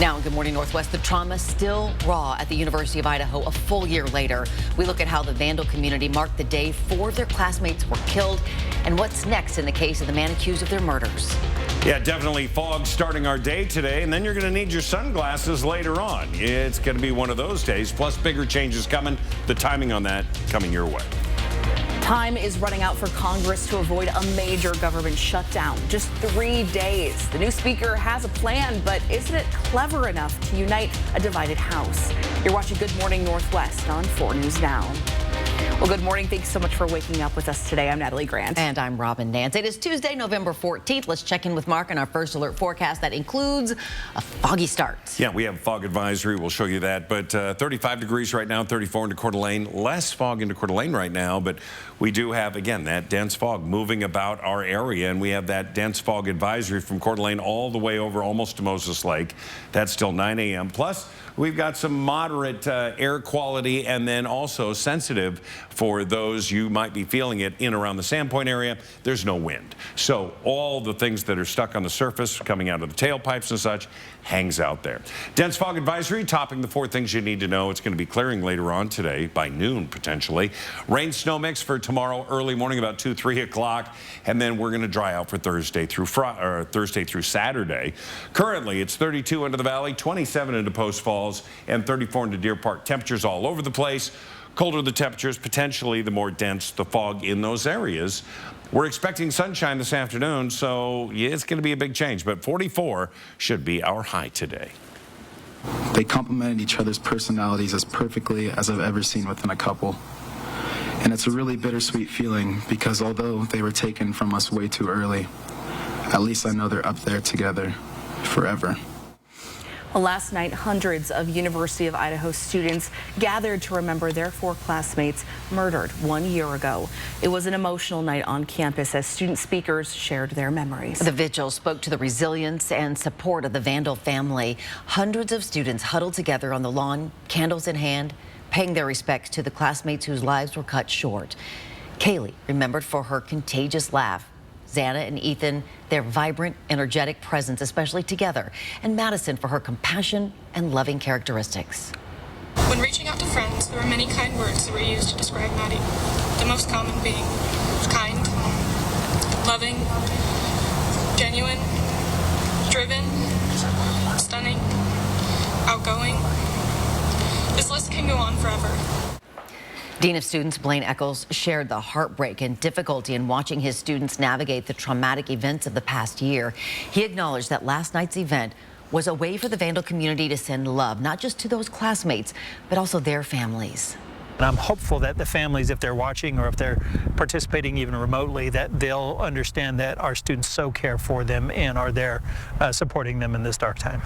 Now, in Good Morning Northwest, the trauma still raw at the University of Idaho a full year later. We look at how the Vandal community marked the day 4 of their classmates were killed and what's next in the case of the man accused of their murders. Yeah, definitely fog starting our day today, and then you're going to need your sunglasses later on. It's going to be one of those days, plus bigger changes coming. The timing on that coming your way. Time is running out for Congress to avoid a major government shutdown. Just 3 days. The new speaker has a plan, but isn't it clever enough to unite a divided House? You're watching Good Morning Northwest on 4 News Now. Well, good morning. Thanks so much for waking up with us today. I'm Natalie Grant. And I'm Robin Nance. It is Tuesday, November 14th. Let's check in with Mark on our first alert forecast that includes a foggy start. Yeah, we have fog advisory. We'll show you that. But 35 degrees right now, 34 into Coeur d'Alene. Less fog into Coeur d'Alene right now, but we do have, again, that dense fog moving about our area. And we have that dense fog advisory from Coeur d'Alene all the way over almost to Moses Lake. That's still 9 a.m. Plus, we've got some moderate air quality and then also sensitive for those you might be feeling it in around the Sandpoint area. There's no wind. So all the things that are stuck on the surface coming out of the tailpipes and such hangs out there. Dense fog advisory topping the 4 things you need to know. It's going to be clearing later on today by noon potentially. Rain snow mix for tomorrow early morning about 2-3 o'clock, and then we're going to dry out for Thursday through Saturday. Currently it's 32 into the valley, 27 into Post Falls, and 34 into Deer Park. Temperatures all over the place. Colder the temperatures, potentially the more dense the fog in those areas. We're expecting sunshine this afternoon, so yeah, it's going to be a big change, but 44 should be our high today. They complemented each other's personalities as perfectly as I've ever seen within a couple. And it's a really bittersweet feeling because although they were taken from us way too early, at least I know they're up there together forever. Well, last night, hundreds of University of Idaho students gathered to remember their 4 classmates murdered 1 year ago. It was an emotional night on campus as student speakers shared their memories. The vigil spoke to the resilience and support of the Vandal family. Hundreds of students huddled together on the lawn, candles in hand, paying their respects to the classmates whose lives were cut short. Kaylee, remembered for her contagious laugh. Xana and Ethan, their vibrant, energetic presence, especially together. And Madison for her compassion and loving characteristics. When reaching out to friends, there were many kind words that were used to describe Maddie. The most common being kind, loving, genuine, driven, stunning, outgoing. This list can go on forever. Dean of Students Blaine Eccles shared the heartbreak and difficulty in watching his students navigate the traumatic events of the past year. He acknowledged that last night's event was a way for the Vandal community to send love, not just to those classmates, but also their families. And I'm hopeful that the families, if they're watching or if they're participating even remotely, that they'll understand that our students so care for them and are there supporting them in this dark time.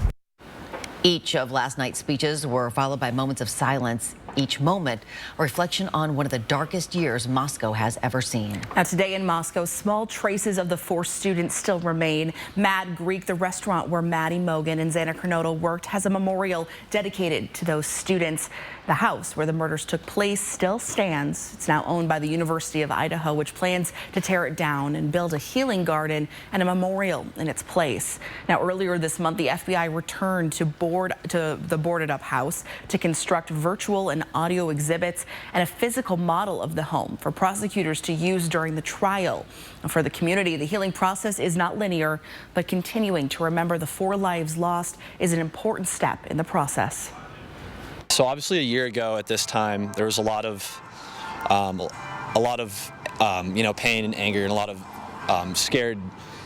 Each of last night's speeches were followed by moments of silence. Each moment a reflection on one of the darkest years Moscow has ever seen. Now today in Moscow, small traces of the 4 students still remain. Mad Greek, the restaurant where Maddie Mogen and Xana Kernodle worked, has a memorial dedicated to those students. The house where the murders took place still stands. It's now owned by the University of Idaho, which plans to tear it down and build a healing garden and a memorial in its place. Now earlier this month, the FBI returned to the boarded up house to construct virtual and audio exhibits and a physical model of the home for prosecutors to use during the trial. For the community, the healing process is not linear, but continuing to remember the 4 lives lost is an important step in the process. So obviously a year ago at this time, there was a lot of pain and anger and a lot of scared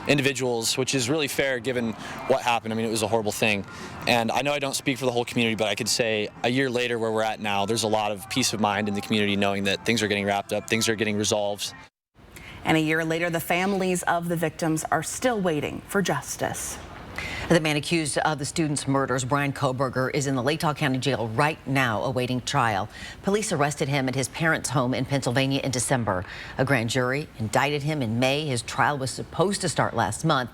individuals, which is really fair given what happened. I mean, it was a horrible thing. And I know I don't speak for the whole community, but I could say a year later where we're at now, there's a lot of peace of mind in the community knowing that things are getting wrapped up, things are getting resolved. And a year later, the families of the victims are still waiting for justice. The man accused of the students' murders, Brian Kohberger, is in the Latah County Jail right now awaiting trial. Police arrested him at his parents' home in Pennsylvania in December. A grand jury indicted him in May. His trial was supposed to start last month,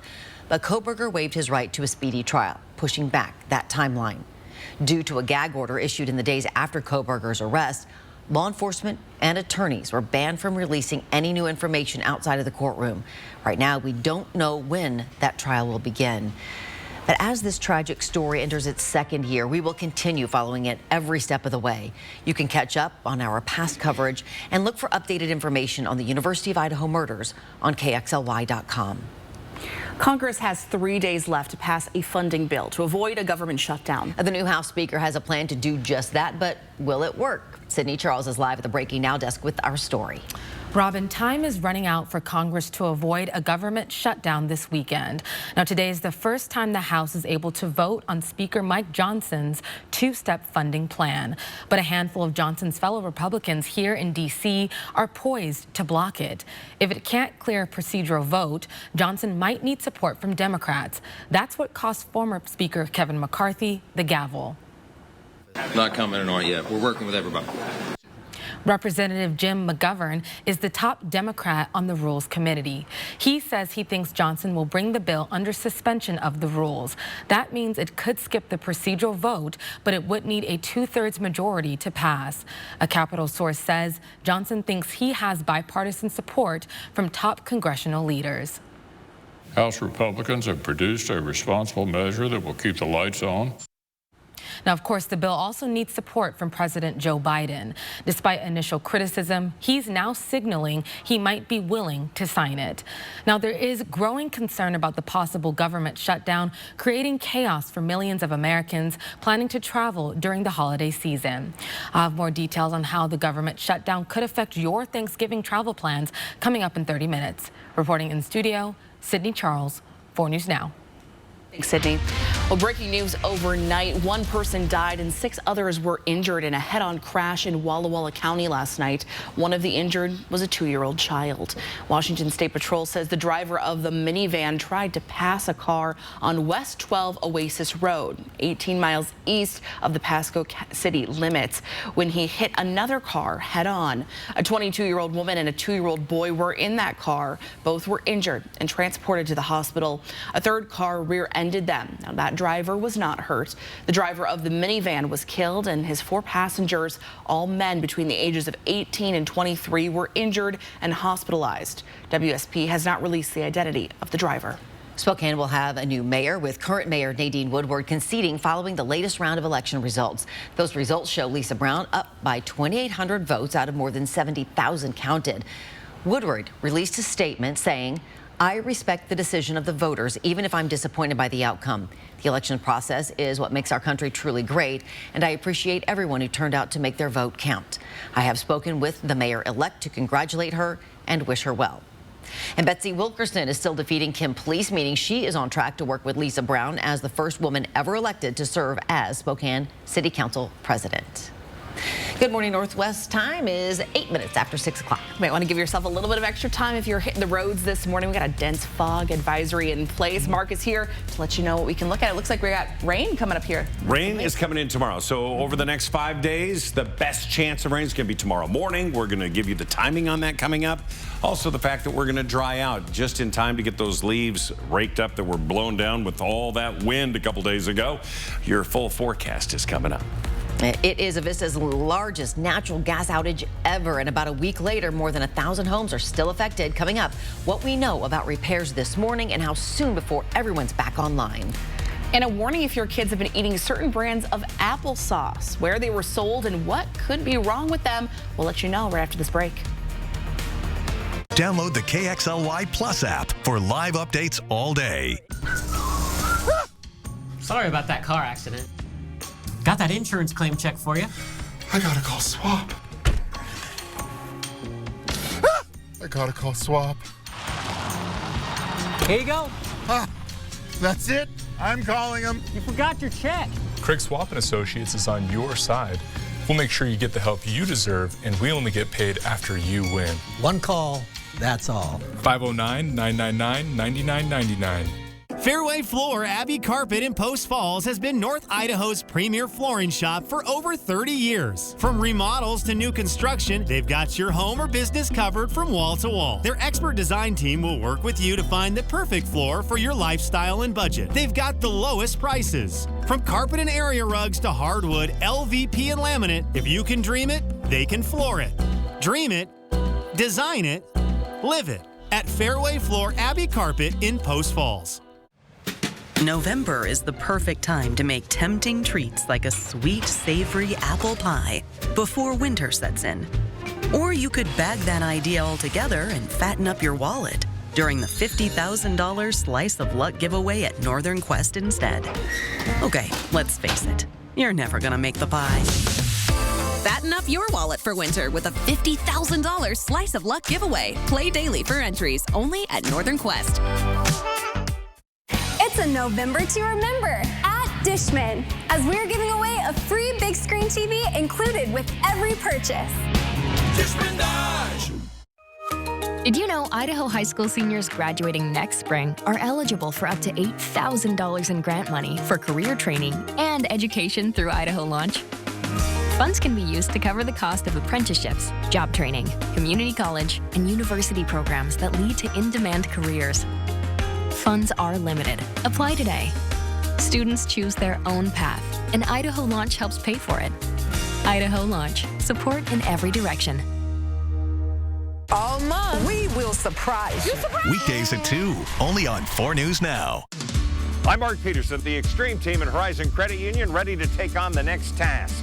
but Kohberger waived his right to a speedy trial, pushing back that timeline. Due to a gag order issued in the days after Kohberger's arrest, law enforcement and attorneys were banned from releasing any new information outside of the courtroom. Right now, we don't know when that trial will begin. But as this tragic story enters its second year, we will continue following it every step of the way. You can catch up on our past coverage and look for updated information on the University of Idaho murders on KXLY.com. Congress has 3 days left to pass a funding bill to avoid a government shutdown. The new House Speaker has a plan to do just that, but will it work? Sydney Charles is live at the Breaking Now desk with our story. Robin, time is running out for Congress to avoid a government shutdown this weekend. Now, today is the first time the House is able to vote on Speaker Mike Johnson's two-step funding plan. But a handful of Johnson's fellow Republicans here in D.C. are poised to block it. If it can't clear a procedural vote, Johnson might need support from Democrats. That's what cost former Speaker Kevin McCarthy the gavel. Not commenting on it yet. We're working with everybody. Representative Jim McGovern is the top Democrat on the Rules Committee. He says he thinks Johnson will bring the bill under suspension of the rules. That means it could skip the procedural vote, but it would need a 2/3 majority to pass. A Capitol source says Johnson thinks he has bipartisan support from top congressional leaders. House Republicans have produced a responsible measure that will keep the lights on. Now, of course, the bill also needs support from President Joe Biden. Despite initial criticism, he's now signaling he might be willing to sign it. Now, there is growing concern about the possible government shutdown, creating chaos for millions of Americans planning to travel during the holiday season. I have more details on how the government shutdown could affect your Thanksgiving travel plans coming up in 30 minutes. Reporting in studio, Sydney Charles, 4 News Now. Thanks, Sydney. Well, breaking news overnight. One person died and 6 others were injured in a head-on crash in Walla Walla County last night. One of the injured was a 2-year-old child. Washington State Patrol says the driver of the minivan tried to pass a car on West 12 Oasis Road, 18 miles east of the Pasco city limits, when he hit another car head-on. A 22-year-old woman and a 2-year-old boy were in that car. Both were injured and transported to the hospital. A third car rear-ended them. Now, that driver was not hurt. The driver of the minivan was killed, and his 4 passengers, all men between the ages of 18 and 23, were injured and hospitalized. WSP has not released the identity of the driver. Spokane will have a new mayor, with current mayor Nadine Woodward conceding following the latest round of election results. Those results show Lisa Brown up by 2,800 votes out of more than 70,000 counted. Woodward released a statement saying, "I respect the decision of the voters, even if I'm disappointed by the outcome. The election process is what makes our country truly great, and I appreciate everyone who turned out to make their vote count. I have spoken with the mayor-elect to congratulate her and wish her well." And Betsy Wilkerson is still defeating Kim Police, meaning she is on track to work with Lisa Brown as the first woman ever elected to serve as Spokane City Council president. Good morning, Northwest. Time is 8 minutes after 6 o'clock. You might want to give yourself a little bit of extra time if you're hitting the roads this morning. We got a dense fog advisory in place. Mark is here to let you know what we can look at. It looks like we got rain coming up here. Rain is coming in tomorrow. So over the next 5 days, the best chance of rain is going to be tomorrow morning. We're going to give you the timing on that coming up. Also, the fact that we're going to dry out just in time to get those leaves raked up that were blown down with all that wind a couple days ago. Your full forecast is coming up. It is Avista's largest natural gas outage ever, and about a week later, more than 1,000 homes are still affected. Coming up, what we know about repairs this morning and how soon before everyone's back online. And a warning if your kids have been eating certain brands of applesauce, where they were sold and what could be wrong with them. We'll let you know right after this break. Download the KXLY Plus app for live updates all day. Sorry about that car accident. Got that insurance claim check for you. I gotta call SWAP. I gotta call SWAP. Here you go. That's it? I'm calling them. You forgot your check. Craig Swap & Associates is on your side. We'll make sure you get the help you deserve, and we only get paid after you win. One call, that's all. 509-999-9999. Fairway Floor Abbey Carpet in Post Falls has been North Idaho's premier flooring shop for over 30 years. From remodels to new construction, they've got your home or business covered from wall to wall. Their expert design team will work with you to find the perfect floor for your lifestyle and budget. They've got the lowest prices. From carpet and area rugs to hardwood, LVP and laminate, if you can dream it, they can floor it. Dream it, design it, live it at Fairway Floor Abbey Carpet in Post Falls. November is the perfect time to make tempting treats like a sweet, savory apple pie before winter sets in. Or you could bag that idea all together and fatten up your wallet during the $50,000 Slice of Luck giveaway at Northern Quest instead. Okay, let's face it, you're never gonna make the pie. Fatten up your wallet for winter with a $50,000 Slice of Luck giveaway. Play daily for entries only at Northern Quest. It's a November to remember at Dishman, as we're giving away a free big screen TV included with every purchase. Dishman Dash! Did you know Idaho high school seniors graduating next spring are eligible for up to $8,000 in grant money for career training and education through Idaho Launch? Funds can be used to cover the cost of apprenticeships, job training, community college, and university programs that lead to in-demand careers. Funds are limited. Apply today. Students choose their own path, and Idaho Launch helps pay for it. Idaho Launch. Support in every direction. All month, we will surprise you. Weekdays at 2, only on 4 News Now. I'm Mark Peterson, the Extreme Team at Horizon Credit Union, ready to take on the next task.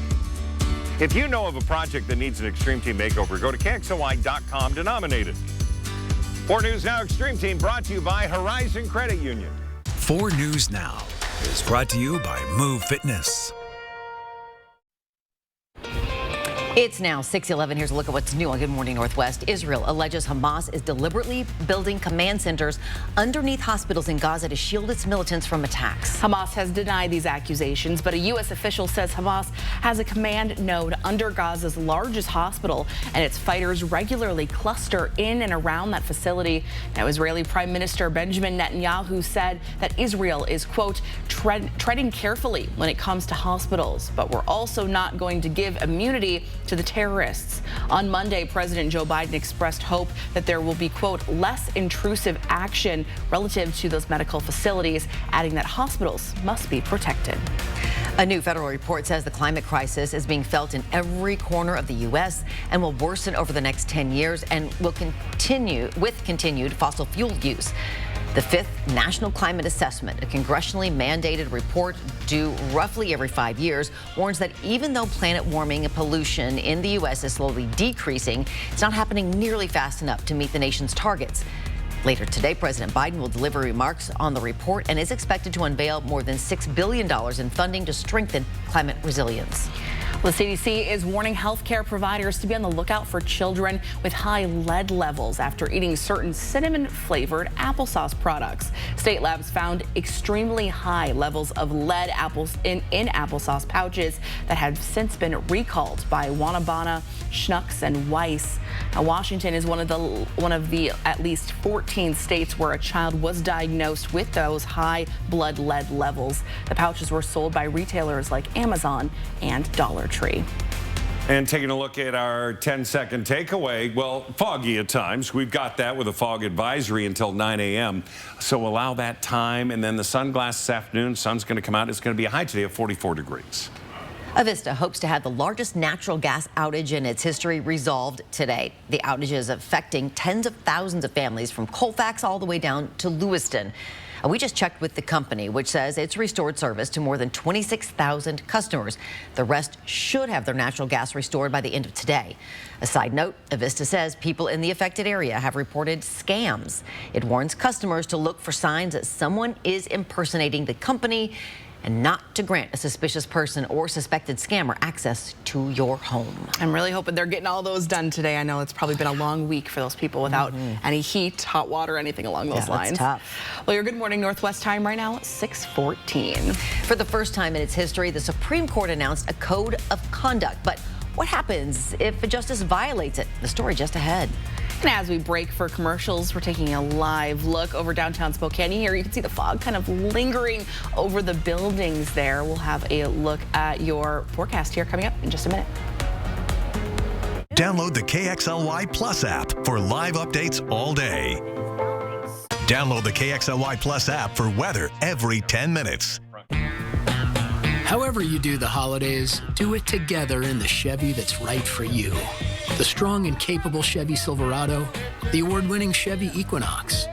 If you know of a project that needs an Extreme Team makeover, go to KXLY.com to nominate it. 4 News Now Extreme Team brought to you by Horizon Credit Union. 4 News Now is brought to you by Move Fitness. It's now 6:11. Here's a look at what's new on Good Morning Northwest. Israel alleges Hamas is deliberately building command centers underneath hospitals in Gaza to shield its militants from attacks. Hamas has denied these accusations, but a U.S. official says Hamas has a command node under Gaza's largest hospital, and its fighters regularly cluster in and around that facility. Now, Israeli Prime Minister Benjamin Netanyahu said that Israel is, quote, treading carefully when it comes to hospitals, but we're also not going to give immunity to the terrorists. On Monday, President Joe Biden expressed hope that there will be, quote, less intrusive action relative to those medical facilities, adding that hospitals must be protected. A new federal report says the climate crisis is being felt in every corner of the U.S. and will worsen over the next 10 years and will continue with continued fossil fuel use. The 5th National Climate Assessment, a congressionally mandated report due roughly every 5 years, warns that even though planet warming and pollution in the U.S. is slowly decreasing, it's not happening nearly fast enough to meet the nation's targets. Later today, President Biden will deliver remarks on the report and is expected to unveil more than $6 billion in funding to strengthen climate resilience. The CDC is warning healthcare providers to be on the lookout for children with high lead levels after eating certain cinnamon-flavored applesauce products. State labs found extremely high levels of lead in applesauce pouches that have since been recalled by Wanabana, Schnucks, and Weiss. Now, Washington is one of the at least 14 states where a child was diagnosed with those high blood lead levels. The pouches were sold by retailers like Amazon and Dollar Tree. And taking a look at our 10-second takeaway, well, foggy at times. We've got that with a fog advisory until 9 a.m. So allow that time, and then the sunglass this afternoon. Sun's going to come out. It's going to be a high today of 44 degrees. Avista hopes to have the largest natural gas outage in its history resolved today. The outage is affecting tens of thousands of families from Colfax all the way down to Lewiston. We just checked with the company, which says it's restored service to more than 26,000 customers. The rest should have their natural gas restored by the end of today. A side note, Avista says people in the affected area have reported scams. It warns customers to look for signs that someone is impersonating the company and not to grant a suspicious person or suspected scammer access to your home. I'm really hoping they're getting all those done today. I know it's probably been a long week for those people without any heat, hot water, anything along those lines. That's tough. Well, your Good Morning Northwest time right now, 6:14. For the first time in its history, the Supreme Court announced a code of conduct. But what happens if a justice violates it? The story just ahead. And as we break for commercials, we're taking a live look over downtown Spokane. Here you can see the fog kind of lingering over the buildings there. We'll have a look at your forecast here coming up in just a minute. Download the KXLY Plus app for live updates all day. Download the KXLY Plus app for weather every 10 minutes. However you do the holidays, do it together in the Chevy that's right for you. The strong and capable Chevy Silverado, the award-winning Chevy Equinox,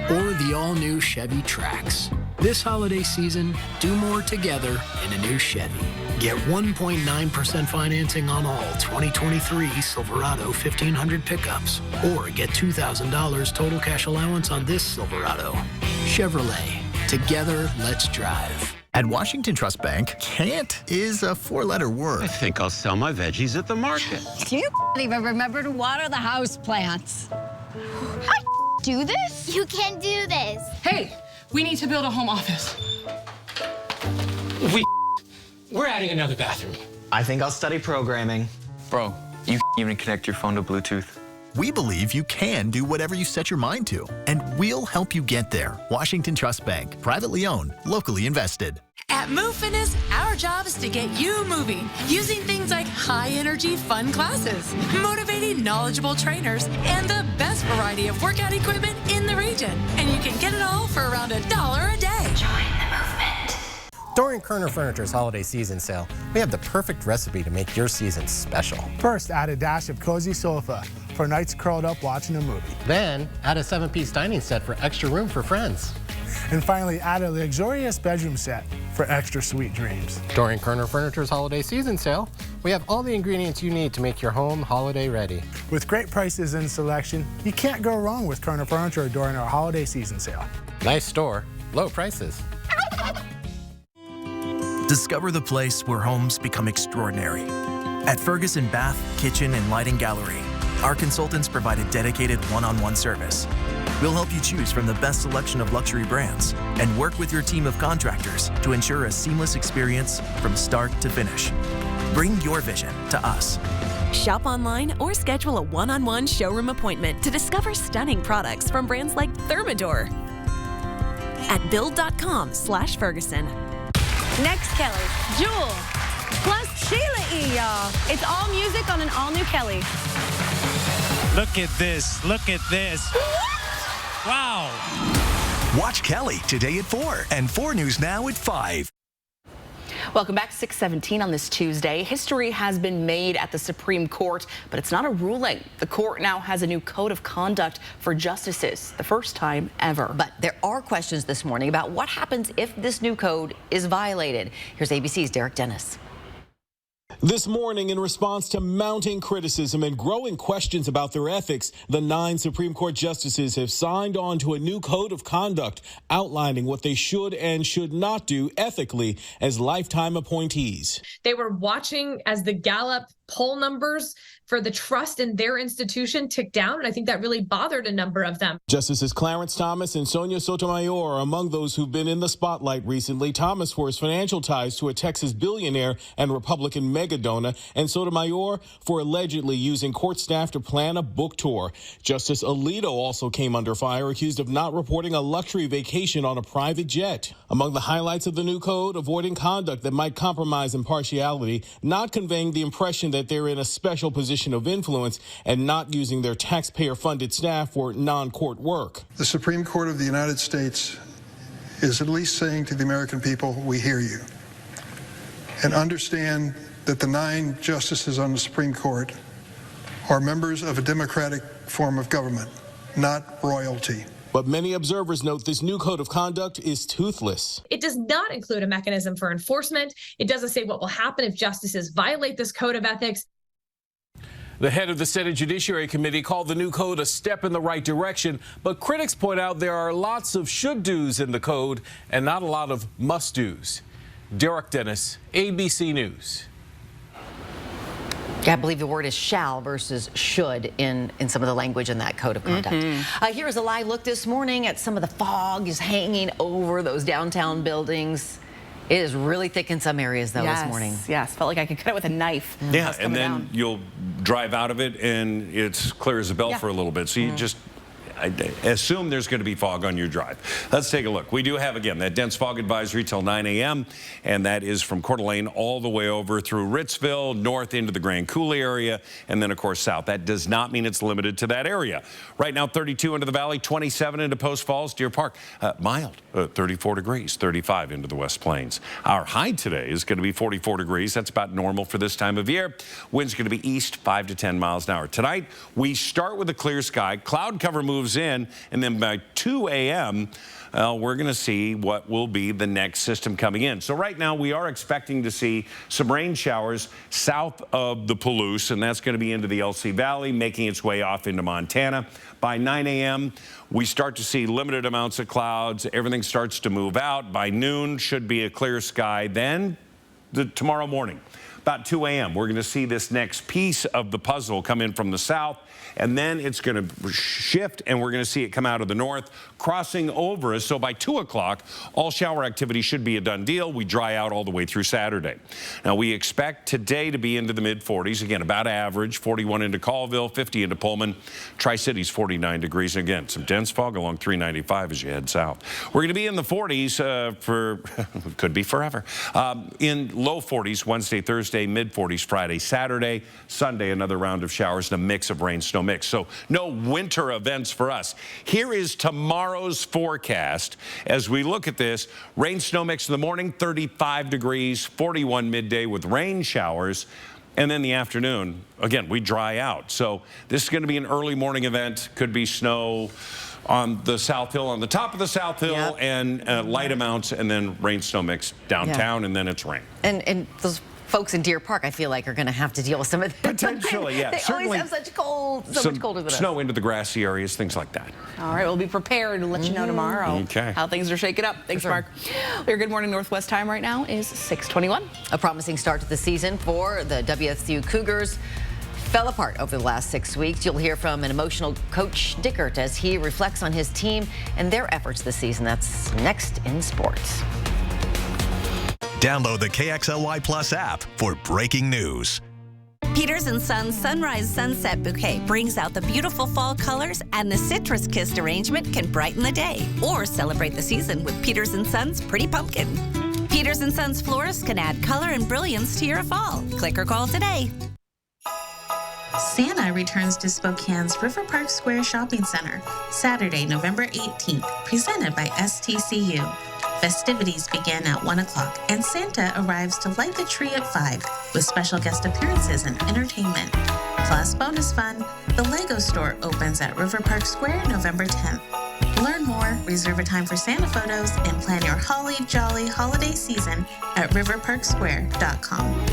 or the all-new Chevy Trax. This holiday season, do more together in a new Chevy. Get 1.9% financing on all 2023 Silverado 1500 pickups, or get $2,000 total cash allowance on this Silverado. Chevrolet. Together, let's drive. At Washington Trust Bank, can't is a four-letter word. I think I'll sell my veggies at the market. You even remember to water the house plants. I do this? You can do this. Hey, we need to build a home office. We're adding another bathroom. I think I'll study programming. Bro, you even connect your phone to Bluetooth. We believe you can do whatever you set your mind to, and we'll help you get there. Washington Trust Bank, privately owned, locally invested. At Move Fitness, our job is to get you moving using things like high-energy, fun classes, motivating, knowledgeable trainers, and the best variety of workout equipment in the region. And you can get it all for around $1 a day. Join the movement. During Kerner Furniture's holiday season sale, we have the perfect recipe to make your season special. First, add a dash of cozy sofa for nights curled up watching a movie. Then, add a 7-piece dining set for extra room for friends. And finally, add a luxurious bedroom set for extra sweet dreams. During Kerner Furniture's holiday season sale, we have all the ingredients you need to make your home holiday ready. With great prices and selection, you can't go wrong with Kerner Furniture during our holiday season sale. Nice store, low prices. Discover the place where homes become extraordinary. At Ferguson Bath, Kitchen, and Lighting Gallery, our consultants provide a dedicated one-on-one service. We'll help you choose from the best selection of luxury brands and work with your team of contractors to ensure a seamless experience from start to finish. Bring your vision to us. Shop online or schedule a one-on-one showroom appointment to discover stunning products from brands like Thermador at build.com/Ferguson. Next, Kelly, Jewel, plus Sheila E, y'all. It's all music on an all-new Kelly. Look at this. Look at this. Wow. Watch Kelly today at 4 and 4 News Now at 5. Welcome back. 6:17 on this Tuesday. History has been made at the Supreme Court, but it's not a ruling. The court now has a new code of conduct for justices, the first time ever. But there are questions this morning about what happens if this new code is violated. Here's ABC's Derek Dennis. This morning, in response to mounting criticism and growing questions about their ethics, the 9 Supreme Court justices have signed on to a new code of conduct outlining what they should and should not do ethically as lifetime appointees. They were watching as the Gallup poll numbers for the trust in their institution ticked down, and I think that really bothered a number of them. Justices Clarence Thomas and Sonia Sotomayor are among those who've been in the spotlight recently. Thomas for his financial ties to a Texas billionaire and Republican megadonor, and Sotomayor for allegedly using court staff to plan a book tour. Justice Alito also came under fire, accused of not reporting a luxury vacation on a private jet. Among the highlights of the new code, avoiding conduct that might compromise impartiality, not conveying the impression that they're in a special position of influence, and not using their taxpayer-funded staff for non-court work. The Supreme Court of the United States is at least saying to the American people, we hear you. And understand that the 9 justices on the Supreme Court are members of a democratic form of government, not royalty. But many observers note this new code of conduct is toothless. It does not include a mechanism for enforcement. It doesn't say what will happen if justices violate this code of ethics. The head of the Senate Judiciary Committee called the new code a step in the right direction, but critics point out there are lots of should-dos in the code and not a lot of must-dos. Derek Dennis, ABC News. I believe the word is shall versus should in some of the language in that code of conduct. Here is a live look this morning at some of the fog is hanging over those downtown buildings. It is really thick in some areas, though, this morning. Yes, felt like I could cut it with a knife. Yeah, and then you'll drive out of it, and it's clear as a bell for a little bit. So you just assume there's going to be fog on your drive. Let's take a look. We do have, again, that dense fog advisory till 9 a.m., and that is from Coeur d'Alene all the way over through Ritzville, north into the Grand Coulee area, and then, of course, south. That does not mean it's limited to that area. Right now, 32 into the valley, 27 into Post Falls, Deer Park. Mild, 34 degrees, 35 into the West Plains. Our high today is going to be 44 degrees. That's about normal for this time of year. Wind's going to be east 5 to 10 miles an hour. Tonight, we start with a clear sky. Cloud cover moves moves in, and then by 2 a.m., we're going to see what will be the next system coming in. So right now we are expecting to see some rain showers south of the Palouse, and that's going to be into the LC Valley, making its way off into Montana. By 9 a.m., we start to see limited amounts of clouds. Everything starts to move out. By noon, should be a clear sky. Then tomorrow morning, about 2 a.m., we're going to see this next piece of the puzzle come in from the south, and then it's going to shift, and we're going to see it come out of the north, crossing over us. So by 2 o'clock, all shower activity should be a done deal. We dry out all the way through Saturday. Now, we expect today to be into the mid-40s. Again, about average, 41 into Colville, 50 into Pullman. Tri-Cities, 49 degrees. Again, some dense fog along 395 as you head south. We're going to be in the 40s for, could be forever, in low 40s Wednesday, Thursday, mid-40s Friday, Saturday, Sunday, another round of showers and a mix of rain, snow mix. So no winter events for us. Here is tomorrow's forecast. As we look at this, rain, snow mix in the morning, 35 degrees, 41 midday with rain showers. And then the afternoon, again, we dry out. So this is going to be an early morning event. Could be snow on the South Hill, on the top of the South Hill, and light amounts, and then rain, snow mix downtown, and then it's rain. And those folks in Deer Park, I feel like, are going to have to deal with some of that. Potentially, yeah. They Certainly always have such cold, so much colder than us. Snow into the grassy areas, things like that. All right, we'll be prepared to let you know tomorrow how things are shaking up. Thanks, Mark. Your Good Morning Northwest time right now is 6:21. A promising start to the season for the WSU Cougars fell apart over the last 6 weeks. You'll hear from an emotional Coach Dickert as he reflects on his team and their efforts this season. That's next in sports. Download the KXLY Plus app for breaking news. Peters & Sons Sunrise Sunset Bouquet brings out the beautiful fall colors, and the citrus kissed arrangement can brighten the day or celebrate the season with Peters & Sons Pretty Pumpkin. Peters & Sons florists can add color and brilliance to your fall. Click or call today. Santa returns to Spokane's River Park Square Shopping Center Saturday, November 18th, presented by STCU. Festivities begin at 1 o'clock, and Santa arrives to light the tree at 5 with special guest appearances and entertainment. Plus bonus fun, the Lego store opens at River Park Square November 10th. Learn more, reserve a time for Santa photos, and plan your holly jolly holiday season at riverparksquare.com.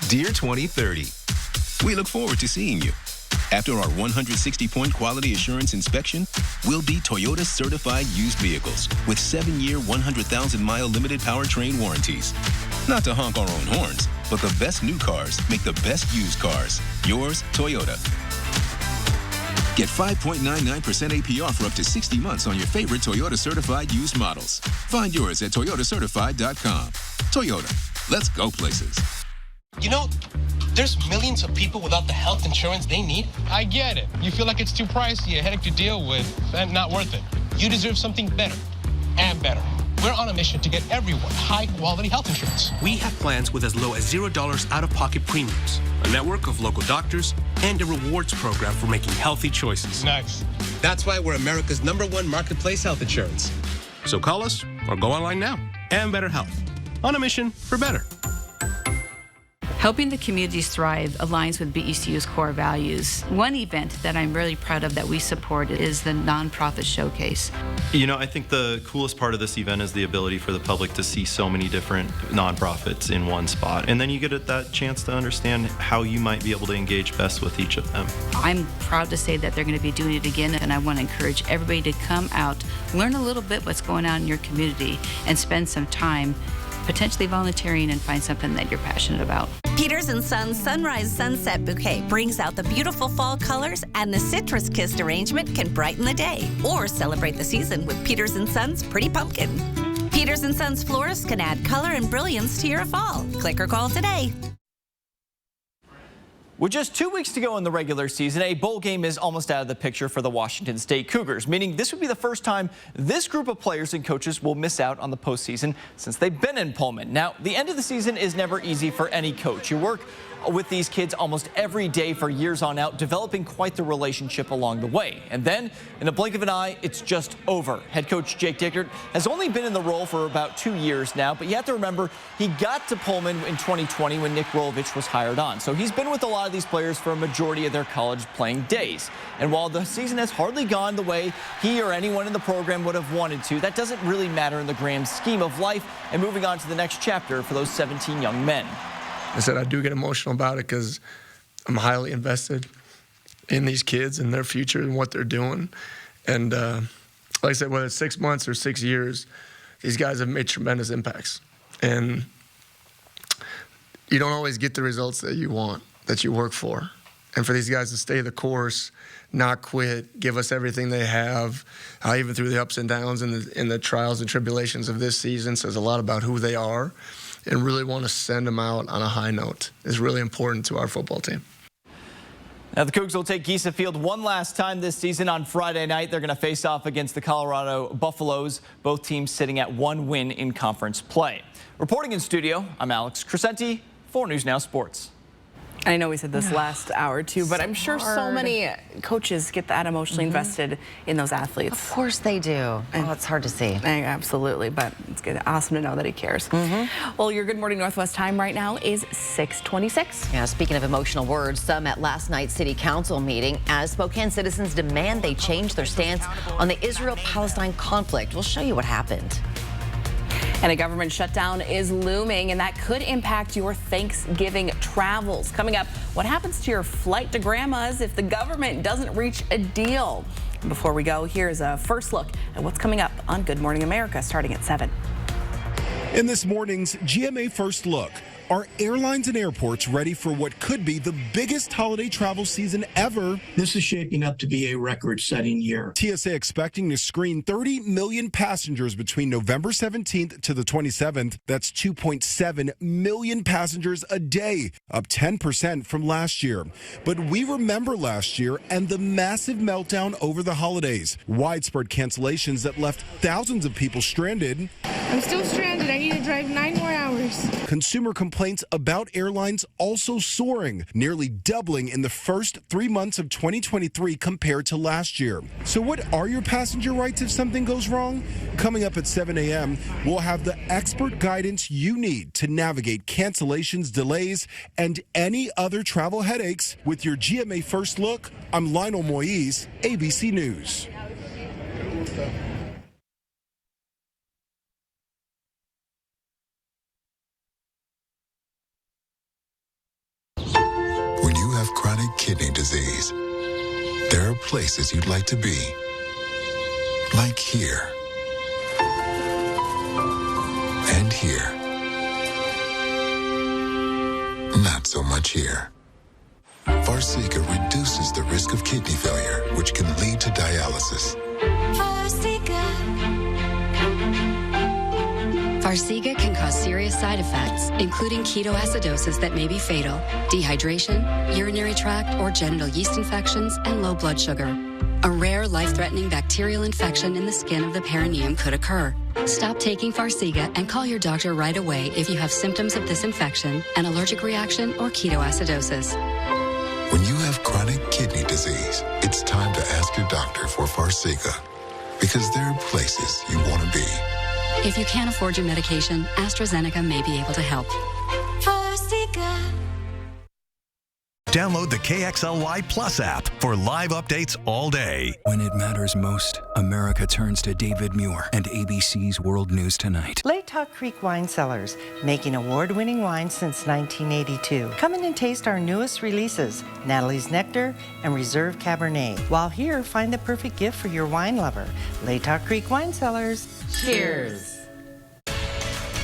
Dear 2030, we look forward to seeing you. After our 160-point quality assurance inspection, we'll be Toyota certified used vehicles with 7-year, 100,000-mile limited powertrain warranties. Not to honk our own horns, but the best new cars make the best used cars. Yours, Toyota. Get 5.99% APR for up to 60 months on your favorite Toyota certified used models. Find yours at toyotacertified.com. Toyota, let's go places. You know, there's millions of people without the health insurance they need. I get it. You feel like it's too pricey, a headache to deal with, and not worth it. You deserve something better and better. We're on a mission to get everyone high-quality health insurance. We have plans with as low as $0 out-of-pocket premiums, a network of local doctors, and a rewards program for making healthy choices. Nice. That's why we're America's #1 marketplace health insurance. So call us or go online now. And Better Health. On a mission for better. Helping the communities thrive aligns with BECU's core values. One event that I'm really proud of that we support is the Nonprofit Showcase. You know, I think the coolest part of this event is the ability for the public to see so many different nonprofits in one spot. And then you get that chance to understand how you might be able to engage best with each of them. I'm proud to say that they're going to be doing it again, and I want to encourage everybody to come out, learn a little bit what's going on in your community, and spend some time potentially volunteering and find something that you're passionate about. Peters & Sons Sunrise Sunset Bouquet brings out the beautiful fall colors, and the citrus kissed arrangement can brighten the day or celebrate the season with Peters & Sons Pretty Pumpkin. Peters & Sons florists can add color and brilliance to your fall. Click or call today. With just 2 weeks to go in the regular season, a bowl game is almost out of the picture for the Washington State Cougars, meaning this would be the first time this group of players and coaches will miss out on the postseason since they've been in Pullman. Now, the end of the season is never easy for any coach. You work with these kids almost every day for years on out, developing quite the relationship along the way. And then, in a blink of an eye, it's just over. Head coach Jake Dickert has only been in the role for about 2 years now, but you have to remember he got to Pullman in 2020 when Nick Rolovich was hired on. So he's been with a lot lot of these players for a majority of their college playing days. And while the season has hardly gone the way he or anyone in the program would have wanted to, that doesn't really matter in the grand scheme of life and moving on to the next chapter for those 17 young men. I said I do get emotional about it because I'm highly invested in these kids and their future and what they're doing. And like I said, whether it's 6 months or 6 years, these guys have made tremendous impacts. And you don't always get the results that you want, that you work for. And for these guys to stay the course, not quit, give us everything they have, even through the ups and downs and the trials and tribulations of this season, says a lot about who they are, and really want to send them out on a high note is really important to our football team. Now the Cougs will take Giesa Field one last time this season on Friday night. They're going to face off against the Colorado Buffaloes, both teams sitting at 1 win in conference play. Reporting in studio, I'm Alex Crescenti, 4 News Now Sports. I know we said this last hour too, but I'm sure so many coaches get that emotionally invested in those athletes. Of course they do. Oh, it's hard to see. Absolutely, but it's good. Awesome to know that he cares. Well, your Good Morning Northwest time right now is 6:26. Yeah, speaking of emotional words, some at last night's city council meeting as Spokane citizens demand they change their stance on the Israel-Palestine conflict. We'll show you what happened. And a government shutdown is looming, and that could impact your Thanksgiving travels. Coming up, what happens to your flight to Grandma's if the government doesn't reach a deal? Before we go, here's a first look at what's coming up on Good Morning America starting at 7. In this morning's GMA First Look, are airlines and airports ready for what could be the biggest holiday travel season ever? This is shaping up to be a record-setting year. TSA expecting to screen 30 million passengers between November 17th to the 27th. That's 2.7 million passengers a day, up 10% from last year. But we remember last year and the massive meltdown over the holidays. Widespread cancellations that left thousands of people stranded. I'm still stranded. I need to drive 9 more hours. Consumer complaints about airlines also soaring, nearly doubling in the first 3 months of 2023 compared to last year. So what are your passenger rights if something goes wrong? Coming up at 7 a.m., we'll have the expert guidance you need to navigate cancellations, delays, and any other travel headaches. With your GMA First Look, I'm Lionel Moise, ABC News. Chronic kidney disease. There are places you'd like to be, like here and here. Not so much here. Farxiga reduces the risk of kidney failure, which can lead to dialysis. Farxiga can cause serious side effects, including ketoacidosis that may be fatal, dehydration, urinary tract or genital yeast infections, and low blood sugar. A rare, life-threatening bacterial infection in the skin of the perineum could occur. Stop taking Farxiga and call your doctor right away if you have symptoms of this infection, an allergic reaction, or ketoacidosis. When you have chronic kidney disease, it's time to ask your doctor for Farxiga, because there are places you want to be. If you can't afford your medication, AstraZeneca may be able to help. Download the KXLY Plus app for live updates all day. When it matters most, America turns to David Muir and ABC's World News Tonight. Latah Creek Wine Cellars, making award-winning wine since 1982. Come in and taste our newest releases, Natalie's Nectar and Reserve Cabernet. While here, find the perfect gift for your wine lover. Latah Creek Wine Cellars. Cheers.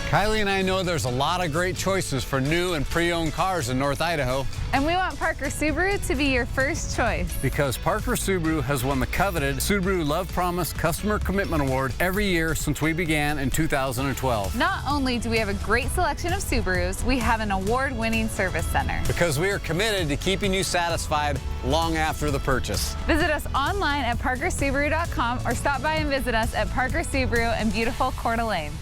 Kylie and I know there's a lot of great choices for new and pre-owned cars in North Idaho. And we want Parker Subaru to be your first choice. Because Parker Subaru has won the coveted Subaru Love Promise Customer Commitment Award every year since we began in 2012. Not only do we have a great selection of Subarus, we have an award-winning service center. Because we are committed to keeping you satisfied long after the purchase. Visit us online at parkersubaru.com or stop by and visit us at Parker Subaru in beautiful Coeur d'Alene.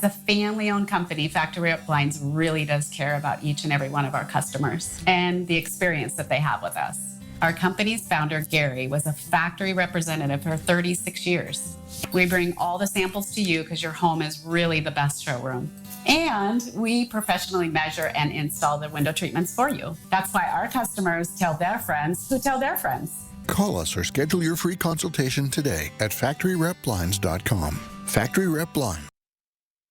As a family-owned company, Factory Out Blinds really does care about each and every one of our customers and the experience that they have with us. Our company's founder, Gary, was a factory representative for 36 years. We bring all the samples to you because your home is really the best showroom. And we professionally measure and install the window treatments for you. That's why our customers tell their friends who tell their friends. Call us or schedule your free consultation today at FactoryRepBlinds.com. Factory Rep Blinds.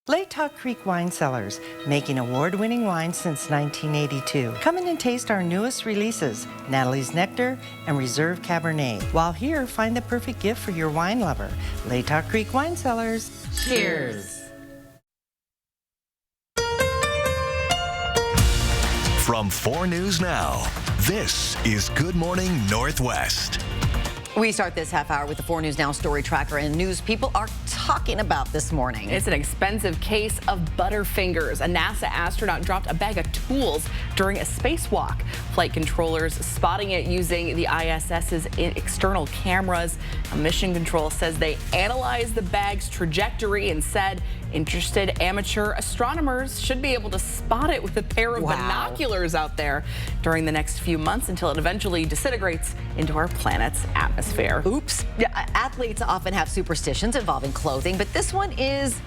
Latah Creek Wine Cellars, making award-winning wine since 1982. Come in and taste our newest releases, Natalie's Nectar and Reserve Cabernet. While here, find the perfect gift for your wine lover. Latah Creek Wine Cellars. Cheers. From 4 News Now, this is Good Morning Northwest. We start this half hour with the 4 News Now story tracker and news people are talking about this morning. It's an expensive case of Butterfingers. A NASA astronaut dropped a bag of tools during a spacewalk. Flight controllers spotting it using the ISS's external cameras. Mission Control says they analyzed the bag's trajectory and said interested amateur astronomers should be able to spot it with a pair of binoculars out there during the next few months until it eventually disintegrates into our planet's atmosphere. Oops. Yeah, athletes often have superstitions involving clothing, but this one is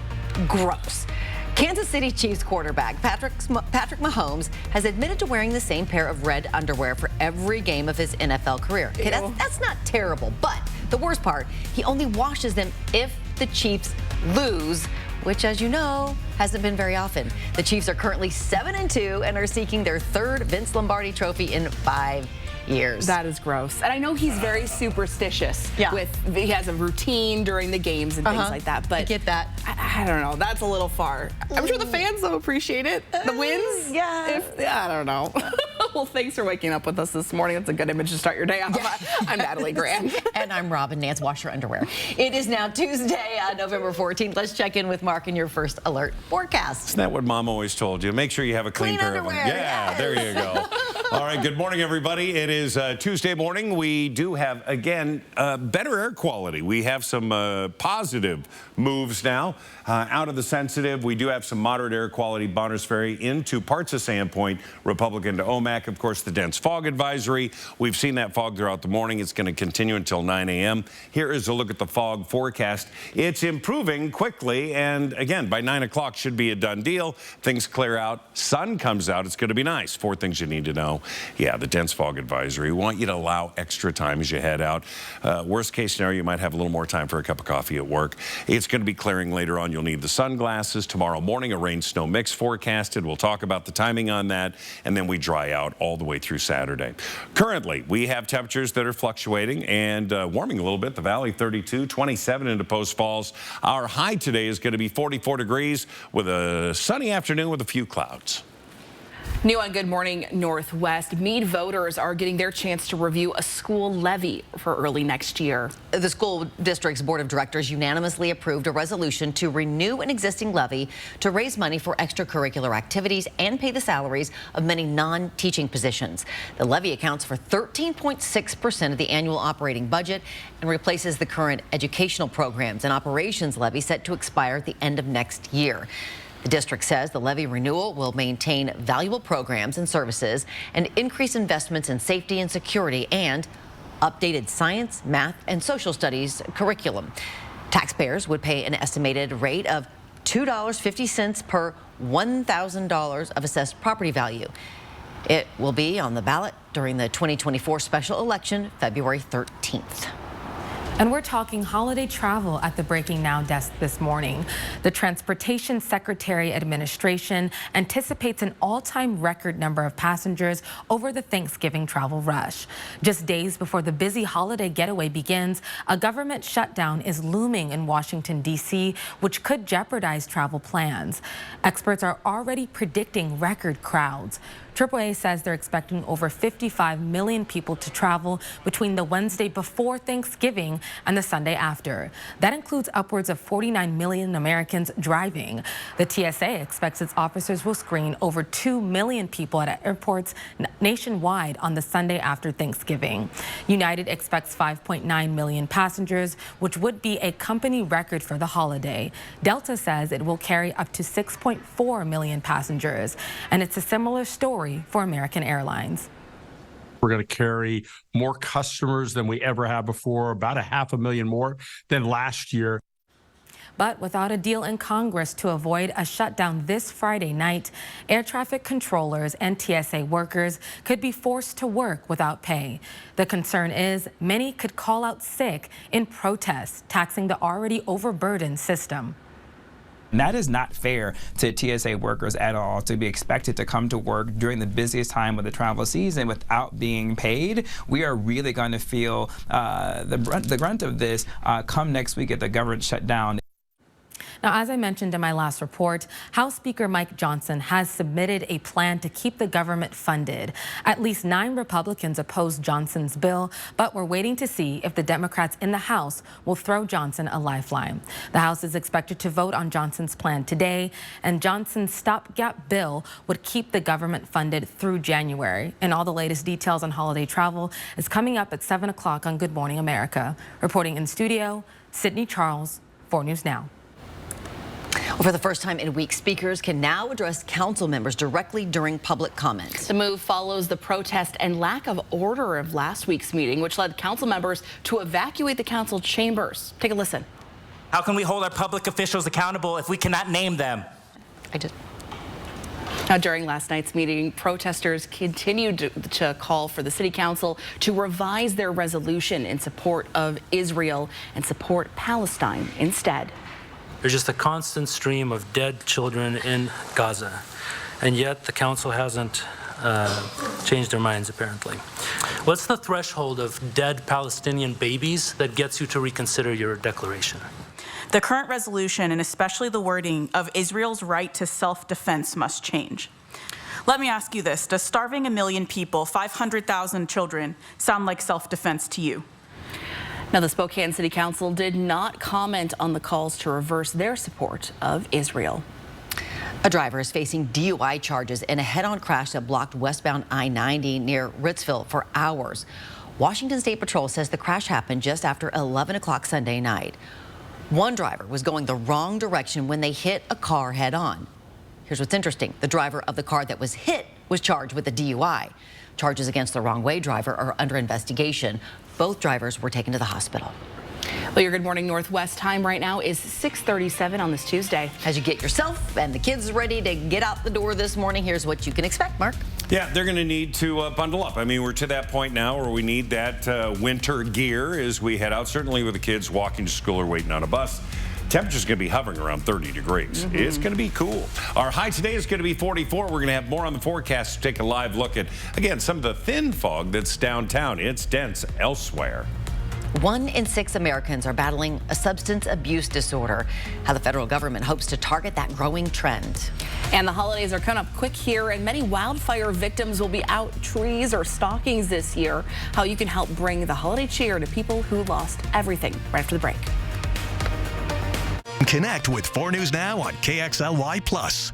gross. Kansas City Chiefs quarterback Patrick Mahomes has admitted to wearing the same pair of red underwear for every game of his NFL career. Okay, that's not terrible, but the worst part, he only washes them if the Chiefs lose, which, as you know, hasn't been very often. The Chiefs are currently 7-2 and are seeking their third Vince Lombardi trophy in 5 years. That is gross. And I know he's very superstitious. Yeah. He has a routine during the games and things like that. But I get that. I don't know. That's a little far. I'm sure the fans will appreciate it. The wins. Yeah. I don't know. Well, thanks for waking up with us this morning. That's a good image to start your day off. I'm Natalie Grant. And I'm Robin Nance. Wash your underwear. It is now Tuesday, November 14th. Let's check in with Mark and your first alert forecast. Isn't that what Mom always told you? Make sure you have a clean pair underwear. of them. Yeah, there you go. All right, good morning, everybody. It is Tuesday morning. We do have, again, better air quality. We have some positive moves now out of the sensitive. We do have some moderate air quality, Bonners Ferry into parts of Sandpoint, Republican to Omak. Of course, the dense fog advisory. We've seen that fog throughout the morning. It's going to continue until 9 a.m. Here is a look at the fog forecast. It's improving quickly, and again, by 9 o'clock should be a done deal. Things clear out. Sun comes out. It's going to be nice. 4 things you need to know. Yeah, the dense fog advisory. We want you to allow extra time as you head out. Worst case scenario, you might have a little more time for a cup of coffee at work. It's going to be clearing later on. You'll need the sunglasses. Tomorrow morning, a rain-snow mix forecasted. We'll talk about the timing on that, and then we dry out all the way through Saturday. Currently, we have temperatures that are fluctuating and warming a little bit. The Valley 32, 27 into Post Falls. Our high today is going to be 44 degrees with a sunny afternoon with a few clouds. New on Good Morning Northwest, Meade voters are getting their chance to review a school levy for early next year. The school district's board of directors unanimously approved a resolution to renew an existing levy to raise money for extracurricular activities and pay the salaries of many non-teaching positions. The levy accounts for 13.6% of the annual operating budget and replaces the current educational programs and operations levy set to expire at the end of next year. The district says the levy renewal will maintain valuable programs and services and increase investments in safety and security and updated science, math, and social studies curriculum. Taxpayers would pay an estimated rate of $2.50 per $1,000 of assessed property value. It will be on the ballot during the 2024 special election, February 13th. And we're talking holiday travel at the Breaking Now desk this morning. The Transportation Secretary Administration anticipates an all-time record number of passengers over the Thanksgiving travel rush. Just days before the busy holiday getaway begins, a government shutdown is looming in Washington, D.C., which could jeopardize travel plans. Experts are already predicting record crowds. AAA says they're expecting over 55 million people to travel between the Wednesday before Thanksgiving and the Sunday after. That includes upwards of 49 million Americans driving. The TSA expects its officers will screen over 2 million people at airports nationwide on the Sunday after Thanksgiving. United expects 5.9 million passengers, which would be a company record for the holiday. Delta says it will carry up to 6.4 million passengers, and it's a similar story for American Airlines. We're going to carry more customers than we ever have before, about 500,000 more than last year. But without a deal in Congress to avoid a shutdown this Friday night, air traffic controllers and TSA workers could be forced to work without pay. The concern is many could call out sick in protest, taxing the already overburdened system. And that is not fair to TSA workers at all, to be expected to come to work during the busiest time of the travel season without being paid. We are really going to feel the brunt of this come next week if the government shut down. Now, as I mentioned in my last report, House Speaker Mike Johnson has submitted a plan to keep the government funded. At least 9 Republicans opposed Johnson's bill, but we're waiting to see if the Democrats in the House will throw Johnson a lifeline. The House is expected to vote on Johnson's plan today, and Johnson's stopgap bill would keep the government funded through January. And all the latest details on holiday travel is coming up at 7 o'clock on Good Morning America. Reporting in studio, Sydney Charles, 4 News Now. Well, for the first time in weeks, speakers can now address council members directly during public comments. The move follows the protest and lack of order of last week's meeting, which led council members to evacuate the council chambers. Take a listen. How can we hold our public officials accountable if we cannot name them? Now, during last night's meeting, protesters continued to call for the city council to revise their resolution in support of Israel and support Palestine instead. There's just a constant stream of dead children in Gaza, and yet the council hasn't changed their minds, apparently. What's the threshold of dead Palestinian babies that gets you to reconsider your declaration? The current resolution, and especially the wording of Israel's right to self-defense, must change. Let me ask you this. Does starving 1 million people, 500,000 children, sound like self-defense to you? Now, the Spokane City Council did not comment on the calls to reverse their support of Israel. A driver is facing DUI charges in a head-on crash that blocked westbound I-90 near Ritzville for hours. Washington State Patrol says the crash happened just after 11 o'clock Sunday night. One driver was going the wrong direction when they hit a car head-on. Here's what's interesting. The driver of the car that was hit was charged with a DUI. Charges against the wrong-way driver are under investigation. Both drivers were taken to the hospital. Well, your Good Morning Northwest time right now is 6:37 on this Tuesday. As you get yourself and the kids ready to get out the door this morning, here's what you can expect, Mark. Yeah, they're going to need to bundle up. I mean, we're to that point now where we need that winter gear as we head out, certainly with the kids walking to school or waiting on a bus. Temperature's going to be hovering around 30 degrees. It's going to be cool. Our high today is going to be 44. We're going to have more on the forecast to take a live look at, again, some of the thin fog that's downtown. It's dense elsewhere. 1 in 6 Americans are battling a substance abuse disorder. How the federal government hopes to target that growing trend. And the holidays are coming up quick here, and many wildfire victims will be out trees or stockings this year. How you can help bring the holiday cheer to people who lost everything. Right after the break. Connect with 4 News Now on KXLY+.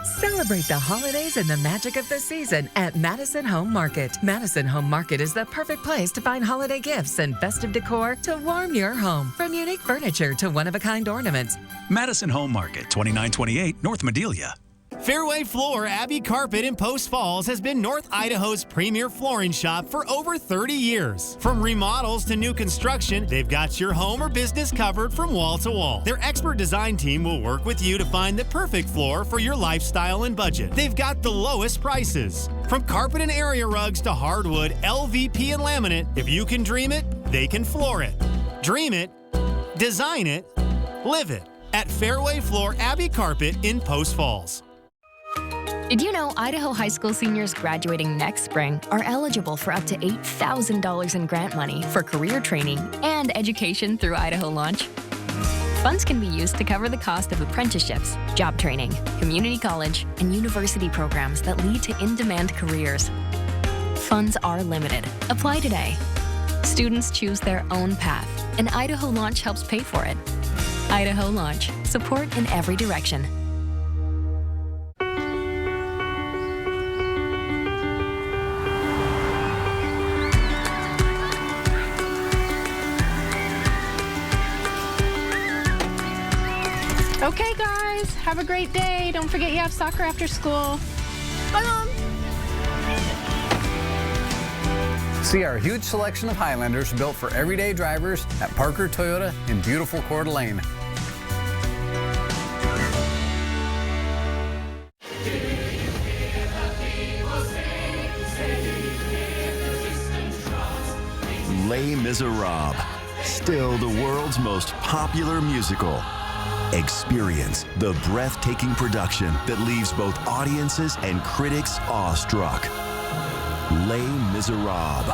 Celebrate the holidays and the magic of the season at Madison Home Market. Madison Home Market is the perfect place to find holiday gifts and festive decor to warm your home. From unique furniture to one-of-a-kind ornaments. Madison Home Market, 2928 North Medelia. Fairway Floor Abbey Carpet in Post Falls has been North Idaho's premier flooring shop for over 30 years. From remodels to new construction, they've got your home or business covered from wall to wall. Their expert design team will work with you to find the perfect floor for your lifestyle and budget. They've got the lowest prices. From carpet and area rugs to hardwood, LVP and laminate, if you can dream it, they can floor it. Dream it, design it, live it at Fairway Floor Abbey Carpet in Post Falls. Did you know Idaho high school seniors graduating next spring are eligible for up to $8,000 in grant money for career training and education through Idaho Launch? Funds can be used to cover the cost of apprenticeships, job training, community college, and university programs that lead to in-demand careers. Funds are limited. Apply today. Students choose their own path, and Idaho Launch helps pay for it. Idaho Launch. Support in every direction. Okay, guys, have a great day. Don't forget you have soccer after school. Bye, Mom. See our huge selection of Highlanders built for everyday drivers at Parker Toyota in beautiful Coeur d'Alene. Les Miserables, still the world's most popular musical. Experience the breathtaking production that leaves both audiences and critics awestruck. Les Miserables.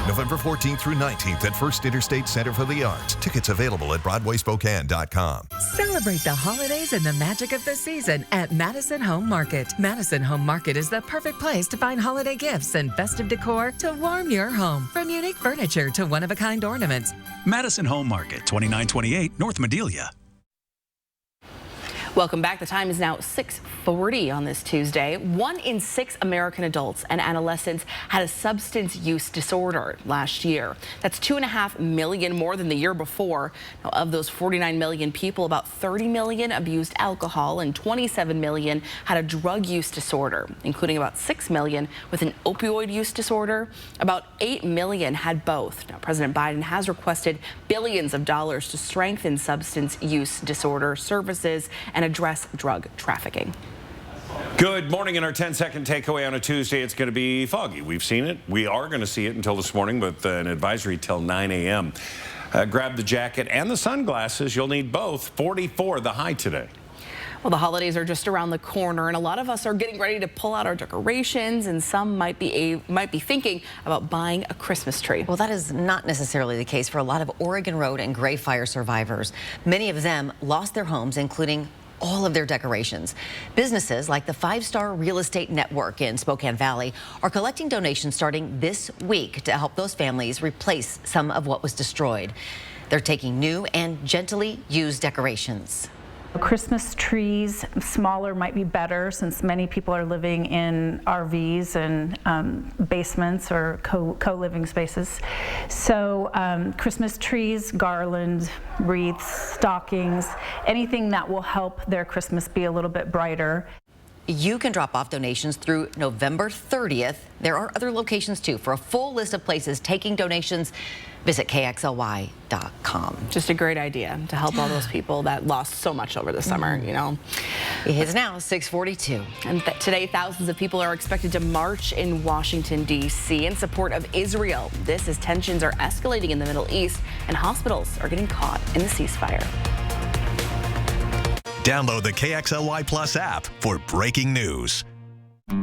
November 14th through 19th at First Interstate Center for the Arts. Tickets available at BroadwaySpokane.com. Celebrate the holidays and the magic of the season at Madison Home Market. Madison Home Market is the perfect place to find holiday gifts and festive decor to warm your home. From unique furniture to one-of-a-kind ornaments. Madison Home Market, 2928 North Madelia. Welcome back. The time is now 6:40 on this Tuesday. 1 in 6 American adults and adolescents had a substance use disorder last year. That's 2.5 million more than the year before. Now, of those 49 million people, about 30 million abused alcohol and 27 million had a drug use disorder, including about 6 million with an opioid use disorder. About 8 million had both. Now, President Biden has requested billions of dollars to strengthen substance use disorder services and address drug trafficking. Good morning. In our 10-second takeaway on a Tuesday, it's going to be foggy. We've seen it. We are going to see it until this morning with an advisory till 9 a.m. Grab the jacket and the sunglasses. You'll need both. 44 the high today. Well, the holidays are just around the corner, and a lot of us are getting ready to pull out our decorations, and some might be thinking about buying a Christmas tree. Well, that is not necessarily the case for a lot of Oregon Road and Gray Fire survivors. Many of them lost their homes, including all of their decorations. Businesses like the 5-Star Real Estate Network in Spokane Valley are collecting donations starting this week to help those families replace some of what was destroyed. They're taking new and gently used decorations. Christmas trees, smaller might be better since many people are living in RVs and basements or co-living spaces. So Christmas trees, garlands, wreaths, stockings, anything that will help their Christmas be a little bit brighter. You can drop off donations through November 30th. There are other locations too. For a full list of places taking donations, visit KXLY.com. Just a great idea to help all those people that lost so much over the summer, you know. It is now 6:42. And today, thousands of people are expected to march in Washington, D.C. in support of Israel. This as tensions are escalating in the Middle East and hospitals are getting caught in the ceasefire. Download the KXLY Plus app for breaking news.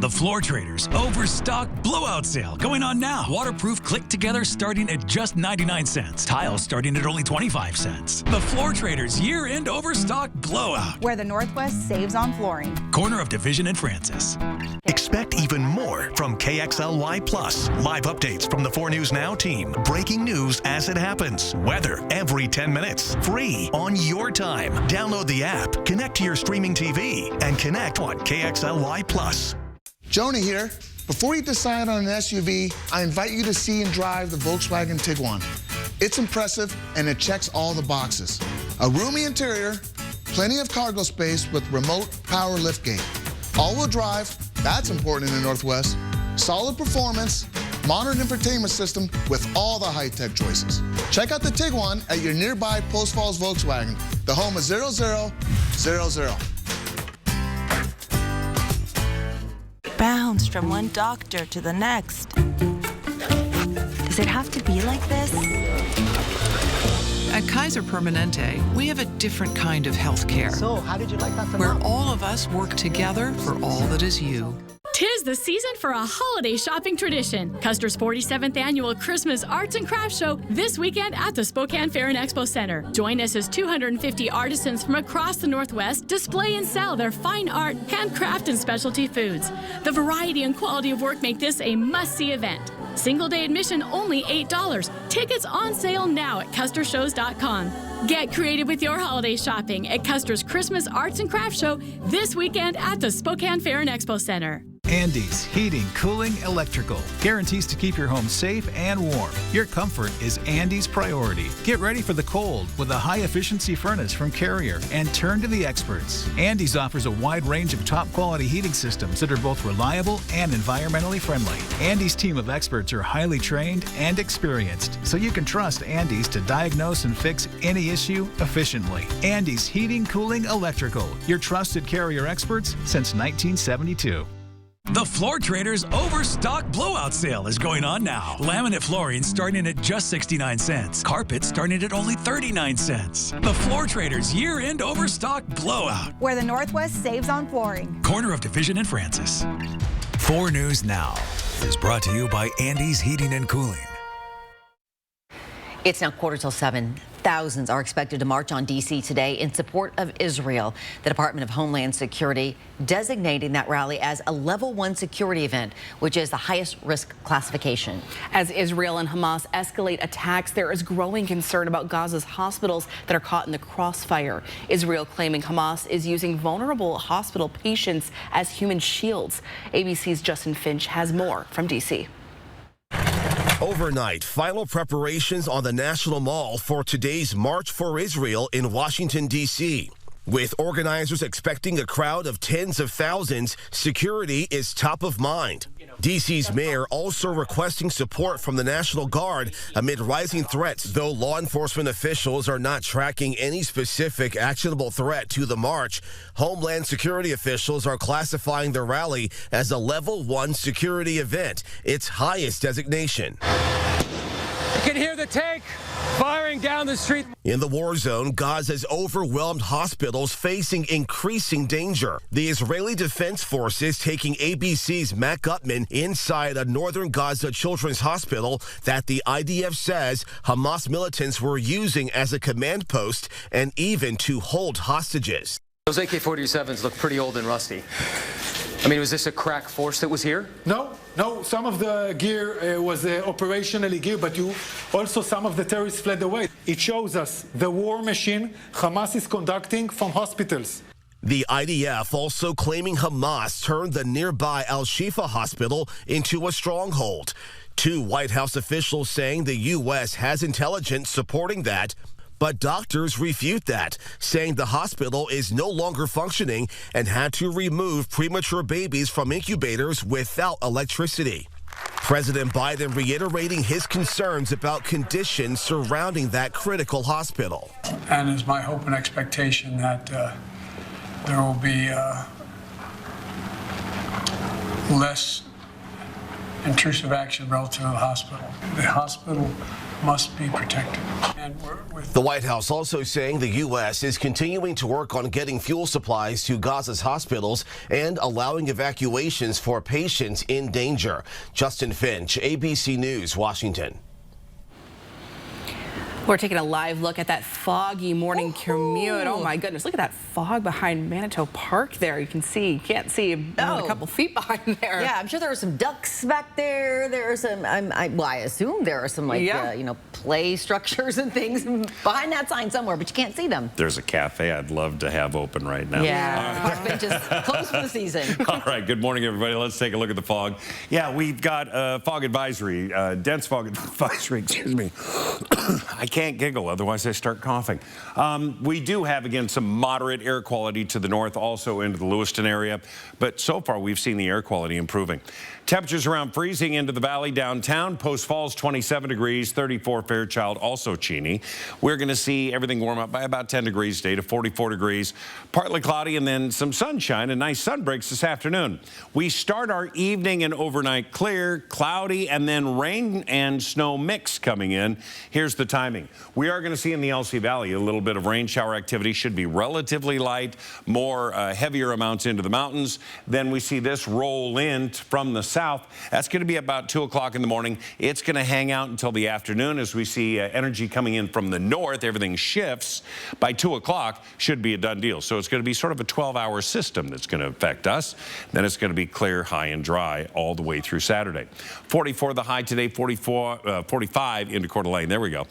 The Floor Traders Overstock Blowout Sale going on now. Waterproof click together starting at just 99 cents. Tiles starting at only 25 cents. The Floor Traders Year-End Overstock Blowout. Where the Northwest saves on flooring. Corner of Division and Francis. Expect even more from KXLY Plus. Live updates from the 4 News Now team. Breaking news as it happens. Weather every 10 minutes. Free on your time. Download the app, connect to your streaming TV, and connect on KXLY Plus. Jonah here. Before you decide on an SUV, I invite you to see and drive the Volkswagen Tiguan. It's impressive and it checks all the boxes. A roomy interior, plenty of cargo space with remote power liftgate. All-wheel drive, that's important in the Northwest. Solid performance, modern infotainment system with all the high-tech choices. Check out the Tiguan at your nearby Post Falls Volkswagen, the home of 0000. Bounce from one doctor to the next. Does it have to be like this? At Kaiser Permanente, we have a different kind of health care. So, how did you like that? Where all of us work together for all that is you. 'Tis the season for a holiday shopping tradition. Custer's 47th annual Christmas Arts and Crafts Show this weekend at the Spokane Fair and Expo Center. Join us as 250 artisans from across the Northwest display and sell their fine art, handcraft, and specialty foods. The variety and quality of work make this a must-see event. Single-day admission only $8. Tickets on sale now at CusterShows.com. Get creative with your holiday shopping at Custer's Christmas Arts and Crafts Show this weekend at the Spokane Fair and Expo Center. Andes Heating, Cooling, Electrical. Guarantees to keep your home safe and warm. Your comfort is Andes' priority. Get ready for the cold with a high-efficiency furnace from Carrier and turn to the experts. Andes offers a wide range of top-quality heating systems that are both reliable and environmentally friendly. Andes' team of experts are highly trained and experienced, so you can trust Andes to diagnose and fix any issue efficiently. Andes Heating, Cooling, Electrical. Your trusted Carrier experts since 1972. The Floor Traders Overstock Blowout Sale is going on now. Laminate flooring starting at just 69 cents. Carpet starting at only 39 cents. The Floor Traders Year-End Overstock Blowout. Where the Northwest saves on flooring. Corner of Division and Francis. 4 News Now is brought to you by Andy's Heating and Cooling. It's now 7:15. Thousands are expected to march on D.C. today in support of Israel. The Department of Homeland Security designating that rally as a Level 1 security event, which is the highest risk classification. As Israel and Hamas escalate attacks, there is growing concern about Gaza's hospitals that are caught in the crossfire. Israel claiming Hamas is using vulnerable hospital patients as human shields. ABC's Justin Finch has more from D.C. Overnight, final preparations on the National Mall for today's March for Israel in Washington, D.C. With organizers expecting a crowd of tens of thousands, security is top of mind. D.C.'s mayor also requesting support from the National Guard amid rising threats, though law enforcement officials are not tracking any specific actionable threat to the march. Homeland Security officials are classifying the rally as a Level 1 security event, its highest designation. You can hear the tank firing down the street. In the war zone, Gaza's overwhelmed hospitals facing increasing danger. The Israeli Defense Forces taking ABC's Matt Gutman inside a northern Gaza children's hospital that the IDF says Hamas militants were using as a command post and even to hold hostages. Those AK-47s look pretty old and rusty. I mean, was this a crack force that was here? No. Some of the gear was operationally gear, but also some of the terrorists fled away. It shows us the war machine Hamas is conducting from hospitals. The IDF also claiming Hamas turned the nearby Al-Shifa hospital into a stronghold. 2 White House officials saying the U.S. has intelligence supporting that. But doctors refute that, saying the hospital is no longer functioning and had to remove premature babies from incubators without electricity. President Biden reiterating his concerns about conditions surrounding that critical hospital. And it's my hope and expectation that there will be less intrusive action relative to the hospital. The hospital must be protected. And the White House also saying the U.S. is continuing to work on getting fuel supplies to Gaza's hospitals and allowing evacuations for patients in danger. Justin Finch, ABC News, Washington. We're taking a live look at that foggy morning commute. Oh my goodness, look at that fog behind Manitou Park there. You can't see more than a couple feet behind there. Yeah, I'm sure there are some ducks back there. There are some, I assume there are some play structures and things behind that sign somewhere, but you can't see them. There's a cafe I'd love to have open right now. Yeah, park benches closed for the season. All right, good morning, everybody. Let's take a look at the fog. Yeah, we've got a fog advisory, dense fog advisory, excuse me. I can't giggle, otherwise I start coughing. We do have, again, some moderate air quality to the north, also into the Lewiston area, but so far we've seen the air quality improving. Temperatures around freezing into the valley downtown. Post Falls, 27 degrees, 34 Fairchild, also Cheney. We're going to see everything warm up by about 10 degrees today to 44 degrees. Partly cloudy and then some sunshine and nice sun breaks this afternoon. We start our evening and overnight clear, cloudy, and then rain and snow mix coming in. Here's the timing. We are going to see in the LC Valley a little bit of rain shower activity. Should be relatively light, more heavier amounts into the mountains. Then we see this roll in from the south. That's going to be about 2 o'clock in the morning. It's going to hang out until the afternoon as we see energy coming in from the north. Everything shifts. By 2 o'clock, should be a done deal. So it's going to be sort of a 12-hour system that's going to affect us. Then it's going to be clear, high, and dry all the way through Saturday. 44 the high today, 45 into Coeur d'Alene. There we go.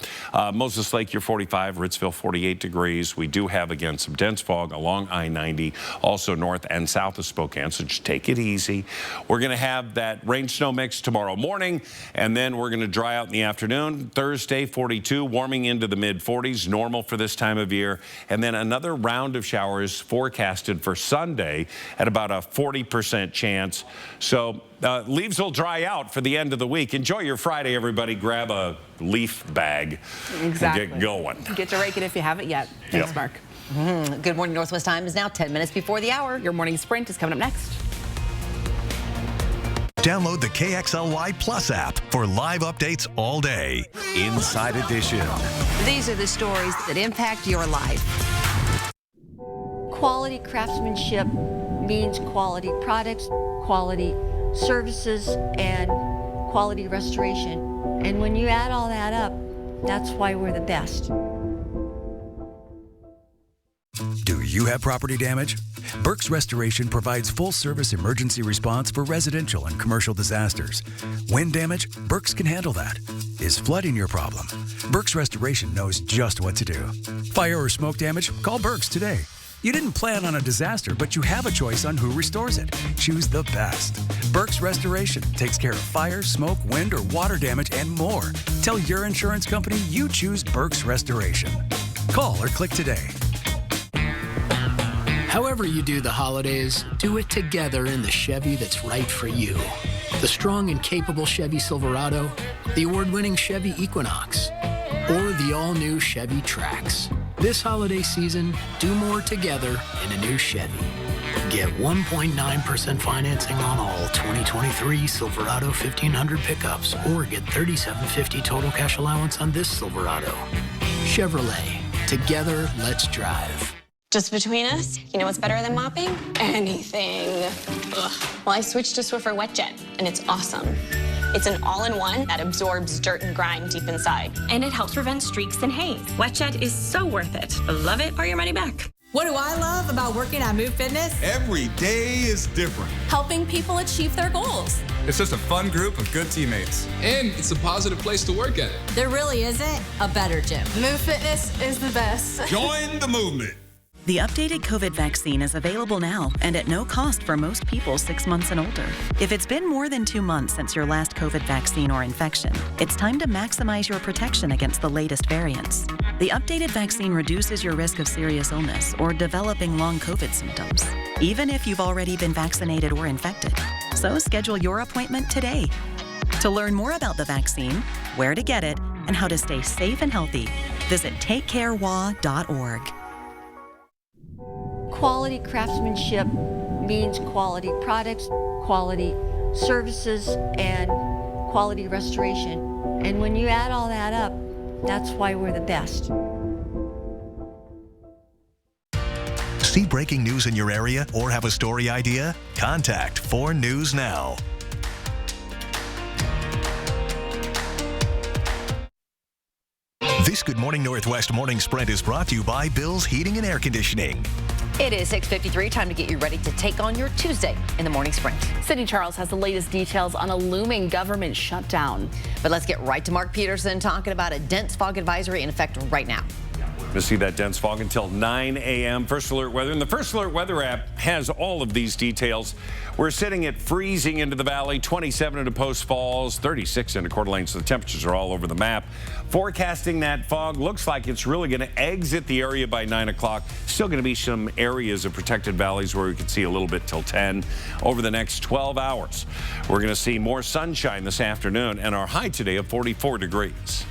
Moses Lake, you're 45. Ritzville, 48 degrees. We do have, again, some dense fog along I-90, also north and south of Spokane, so just take it easy. We're going to have that rain-snow mix tomorrow morning, and then we're going to dry out in the afternoon. Thursday, 42, warming into the mid-40s, normal for this time of year. And then another round of showers forecasted for Sunday at about a 40% chance. So leaves will dry out for the end of the week. Enjoy your Friday, everybody. Grab a leaf bag and get going. Get to rake it if you haven't yet. Thanks, Mark. Good morning. Northwest Time is now 10 minutes before the hour. Your morning sprint is coming up next. Download the KXLY Plus app for live updates all day. Inside Edition. These are the stories that impact your life. Quality craftsmanship means quality products, quality services, and quality restoration. And when you add all that up, that's why we're the best. Do you have property damage? Burke's Restoration provides full-service emergency response for residential and commercial disasters. Wind damage? Burke's can handle that. Is flooding your problem? Burke's Restoration knows just what to do. Fire or smoke damage? Call Burke's today. You didn't plan on a disaster, but you have a choice on who restores it. Choose the best. Burke's Restoration takes care of fire, smoke, wind, or water damage and more. Tell your insurance company you choose Burke's Restoration. Call or click today. However you do the holidays, do it together in the Chevy that's right for you. The strong and capable Chevy Silverado, the award-winning Chevy Equinox, or the all-new Chevy Trax. This holiday season, do more together in a new Chevy. Get 1.9% financing on all 2023 Silverado 1500 pickups, or get $3,750 total cash allowance on this Silverado. Chevrolet, together, let's drive. Just between us, you know what's better than mopping? Anything. Ugh. Well, I switched to Swiffer WetJet, and it's awesome. It's an all-in-one that absorbs dirt and grime deep inside. And it helps prevent streaks and haze. WetJet is so worth it. Love it or your money back. What do I love about working at Move Fitness? Every day is different. Helping people achieve their goals. It's just a fun group of good teammates. And it's a positive place to work at. There really isn't a better gym. Move Fitness is the best. Join the movement. The updated COVID vaccine is available now and at no cost for most people 6 months and older. If it's been more than 2 months since your last COVID vaccine or infection, it's time to maximize your protection against the latest variants. The updated vaccine reduces your risk of serious illness or developing long COVID symptoms, even if you've already been vaccinated or infected. So schedule your appointment today. To learn more about the vaccine, where to get it, and how to stay safe and healthy, visit takecarewa.org. Quality craftsmanship means quality products, quality services, and quality restoration. And when you add all that up, that's why we're the best. See breaking news in your area or have a story idea? Contact 4 News Now. This Good Morning Northwest morning spread is brought to you by Bill's Heating and Air Conditioning. It is 6:53, time to get you ready to take on your Tuesday in the morning sprint. Sydney Charles has the latest details on a looming government shutdown. But let's get right to Mark Peterson talking about a dense fog advisory in effect right now. We'll see that dense fog until 9 a.m. First Alert Weather. And the First Alert Weather app has all of these details. We're sitting at freezing into the valley, 27 into Post Falls, 36 into Coeur d'Alene, so the temperatures are all over the map. Forecasting that fog looks like it's really going to exit the area by 9 o'clock. Still going to be some areas of protected valleys where we can see a little bit till 10 over the next 12 hours. We're going to see more sunshine this afternoon and our high today of 44 degrees.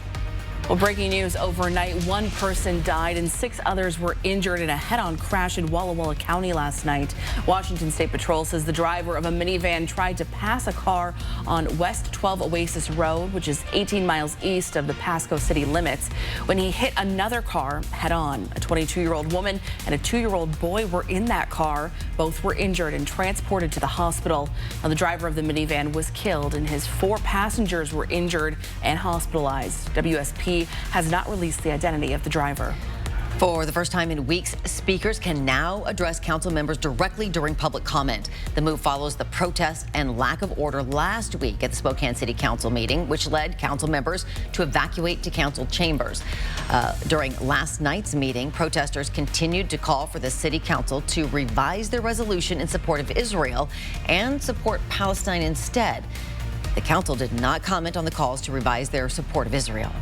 Well, breaking news overnight, 1 person died and 6 others were injured in a head-on crash in Walla Walla County last night. Washington State Patrol says the driver of a minivan tried to pass a car on West 12 Oasis Road, which is 18 miles east of the Pasco city limits, when he hit another car head-on. A 22-year-old woman and a 2-year-old boy were in that car. Both were injured and transported to the hospital. Now, the driver of the minivan was killed and his 4 passengers were injured and hospitalized. WSP has not released the identity of the driver. For the first time in weeks, speakers can now address council members directly during public comment. The move follows the protest and lack of order last week at the Spokane City Council meeting, which led council members to evacuate to council chambers. During last night's meeting, protesters continued to call for the city council to revise their resolution in support of Israel and support Palestine instead. The council did not comment on the calls to revise their support of Israel.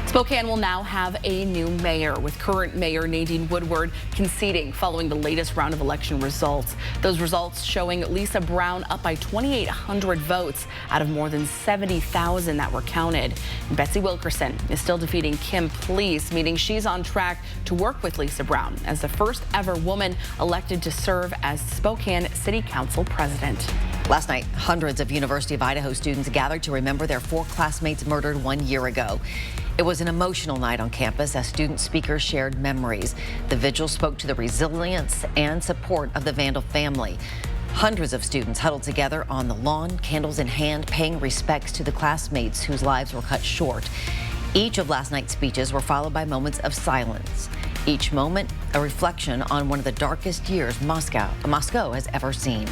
Spokane will now have a new mayor, with current mayor Nadine Woodward conceding following the latest round of election results. Those results showing Lisa Brown up by 2,800 votes out of more than 70,000 that were counted. And Betsy Wilkerson is still defeating Kim Please, meaning she's on track to work with Lisa Brown as the first ever woman elected to serve as Spokane City Council president. Last night, hundreds of University of Idaho students gathered to remember their 4 classmates murdered 1 year ago. It was an emotional night on campus as student speakers shared memories. The vigil spoke to the resilience and support of the Vandal family. Hundreds of students huddled together on the lawn, candles in hand, paying respects to the classmates whose lives were cut short. Each of last night's speeches were followed by moments of silence. Each moment a reflection on one of the darkest years Moscow has ever seen.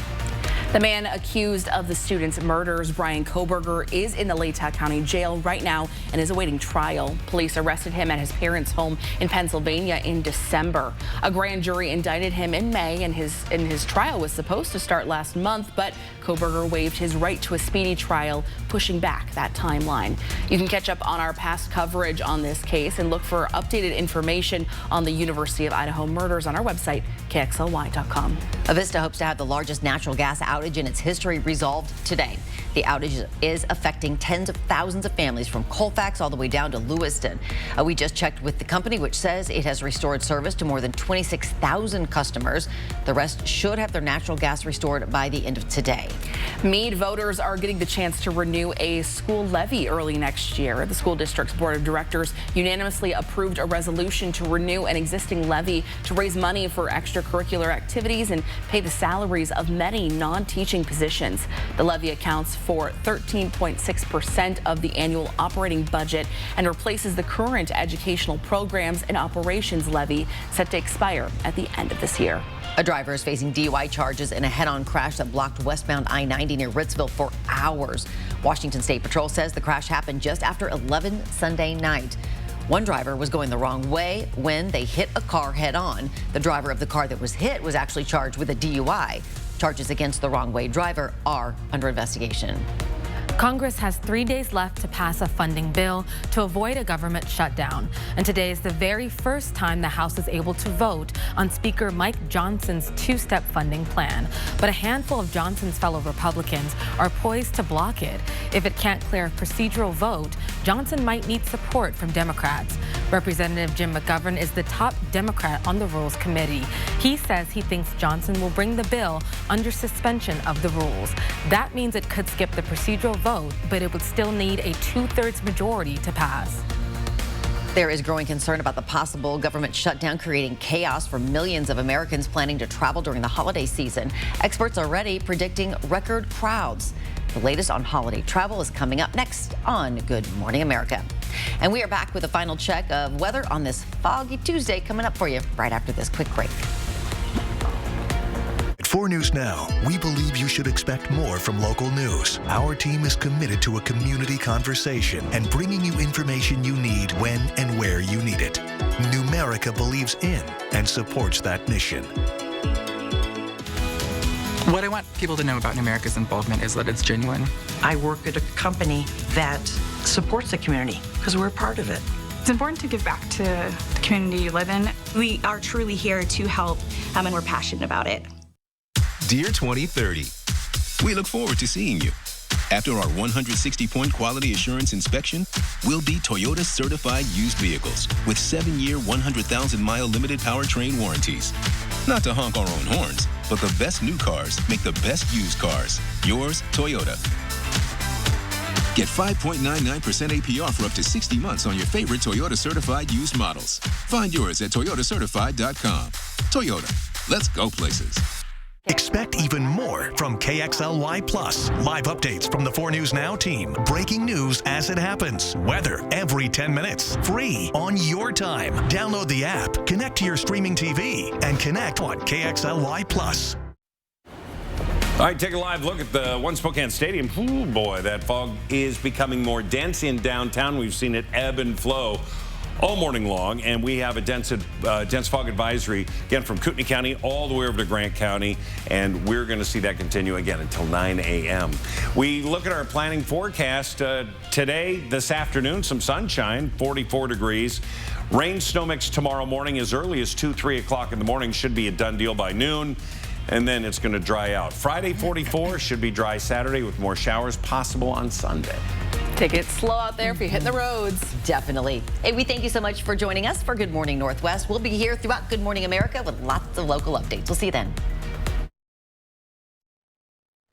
The man accused of the students' murders, Bryan Kohberger, is in the Latah County Jail right now and is awaiting trial. Police arrested him at his parents' home in Pennsylvania in December. A grand jury indicted him in May, and his trial was supposed to start last month, but Kohberger waived his right to a speedy trial, pushing back that timeline. You can catch up on our past coverage on this case and look for updated information on the University of Idaho murders on our website, KXLY.com. Avista hopes to have the largest natural gas outage in its history resolved today. The outage is affecting tens of thousands of families from Colfax all the way down to Lewiston. We just checked with the company, which says it has restored service to more than 26,000 customers. The rest should have their natural gas restored by the end of today. Meade voters are getting the chance to renew a school levy early next year. The school district's board of directors unanimously approved a resolution to renew an existing levy to raise money for extracurricular activities and pay the salaries of many non-teaching positions. The levy accounts for 13.6% of the annual operating budget and replaces the current educational programs and operations levy set to expire at the end of this year. A driver is facing DUI charges in a head-on crash that blocked westbound I-90 near Ritzville for hours. Washington State Patrol says the crash happened just after 11 Sunday night. One driver was going the wrong way when they hit a car head-on. The driver of the car that was hit was actually charged with a DUI. Charges against the wrong-way driver are under investigation. Congress has 3 days left to pass a funding bill to avoid a government shutdown. And today is the very first time the House is able to vote on Speaker Mike Johnson's two-step funding plan. But a handful of Johnson's fellow Republicans are poised to block it. If it can't clear a procedural vote, Johnson might need support from Democrats. Representative Jim McGovern is the top Democrat on the Rules Committee. He says he thinks Johnson will bring the bill under suspension of the rules. That means it could skip the procedural vote, but it would still need a 2/3 majority to pass. There is growing concern about the possible government shutdown creating chaos for millions of Americans planning to travel during the holiday season. Experts are already predicting record crowds. The latest on holiday travel is coming up next on Good Morning America. And we are back with a final check of weather on this foggy Tuesday coming up for you right after this quick break. At 4 News Now, we believe you should expect more from local news. Our team is committed to a community conversation and bringing you information you need when and where you need it. Numerica believes in and supports that mission. What I want people to know about Numerica's involvement is that it's genuine. I work at a company that supports the community because we're a part of it. It's important to give back to the community you live in. We are truly here to help, and we're passionate about it. Dear 2030, we look forward to seeing you. After our 160-point quality assurance inspection, we'll be Toyota certified used vehicles with 7-year, 100,000-mile limited powertrain warranties. Not to honk our own horns, but the best new cars make the best used cars. Yours, Toyota. Get 5.99% APR for up to 60 months on your favorite Toyota certified used models. Find yours at toyotacertified.com. Toyota, let's go places. Expect even more from KXLY Plus. Live updates from the 4 News Now team. Breaking news as it happens. Weather every 10 minutes. Free on your time. Download the app, connect to your streaming TV, and connect on KXLY Plus. All right, take a live look at the One Spokane Stadium. Ooh, boy, that fog is becoming more dense in downtown. We've seen it ebb and flow all morning long, and we have a dense fog advisory, again, from Kootenai County all the way over to Grant County, and we're going to see that continue again until 9 a.m. We look at our planning forecast today, this afternoon, some sunshine, 44 degrees. Rain snow mix tomorrow morning as early as 3 o'clock in the morning. Should be a done deal by noon, and then it's going to dry out. Friday, 44, should be dry Saturday with more showers possible on Sunday. Take it slow out there if you're hitting the roads. Definitely. Hey, we thank you so much for joining us for Good Morning Northwest. We'll be here throughout Good Morning America with lots of local updates. We'll see you then.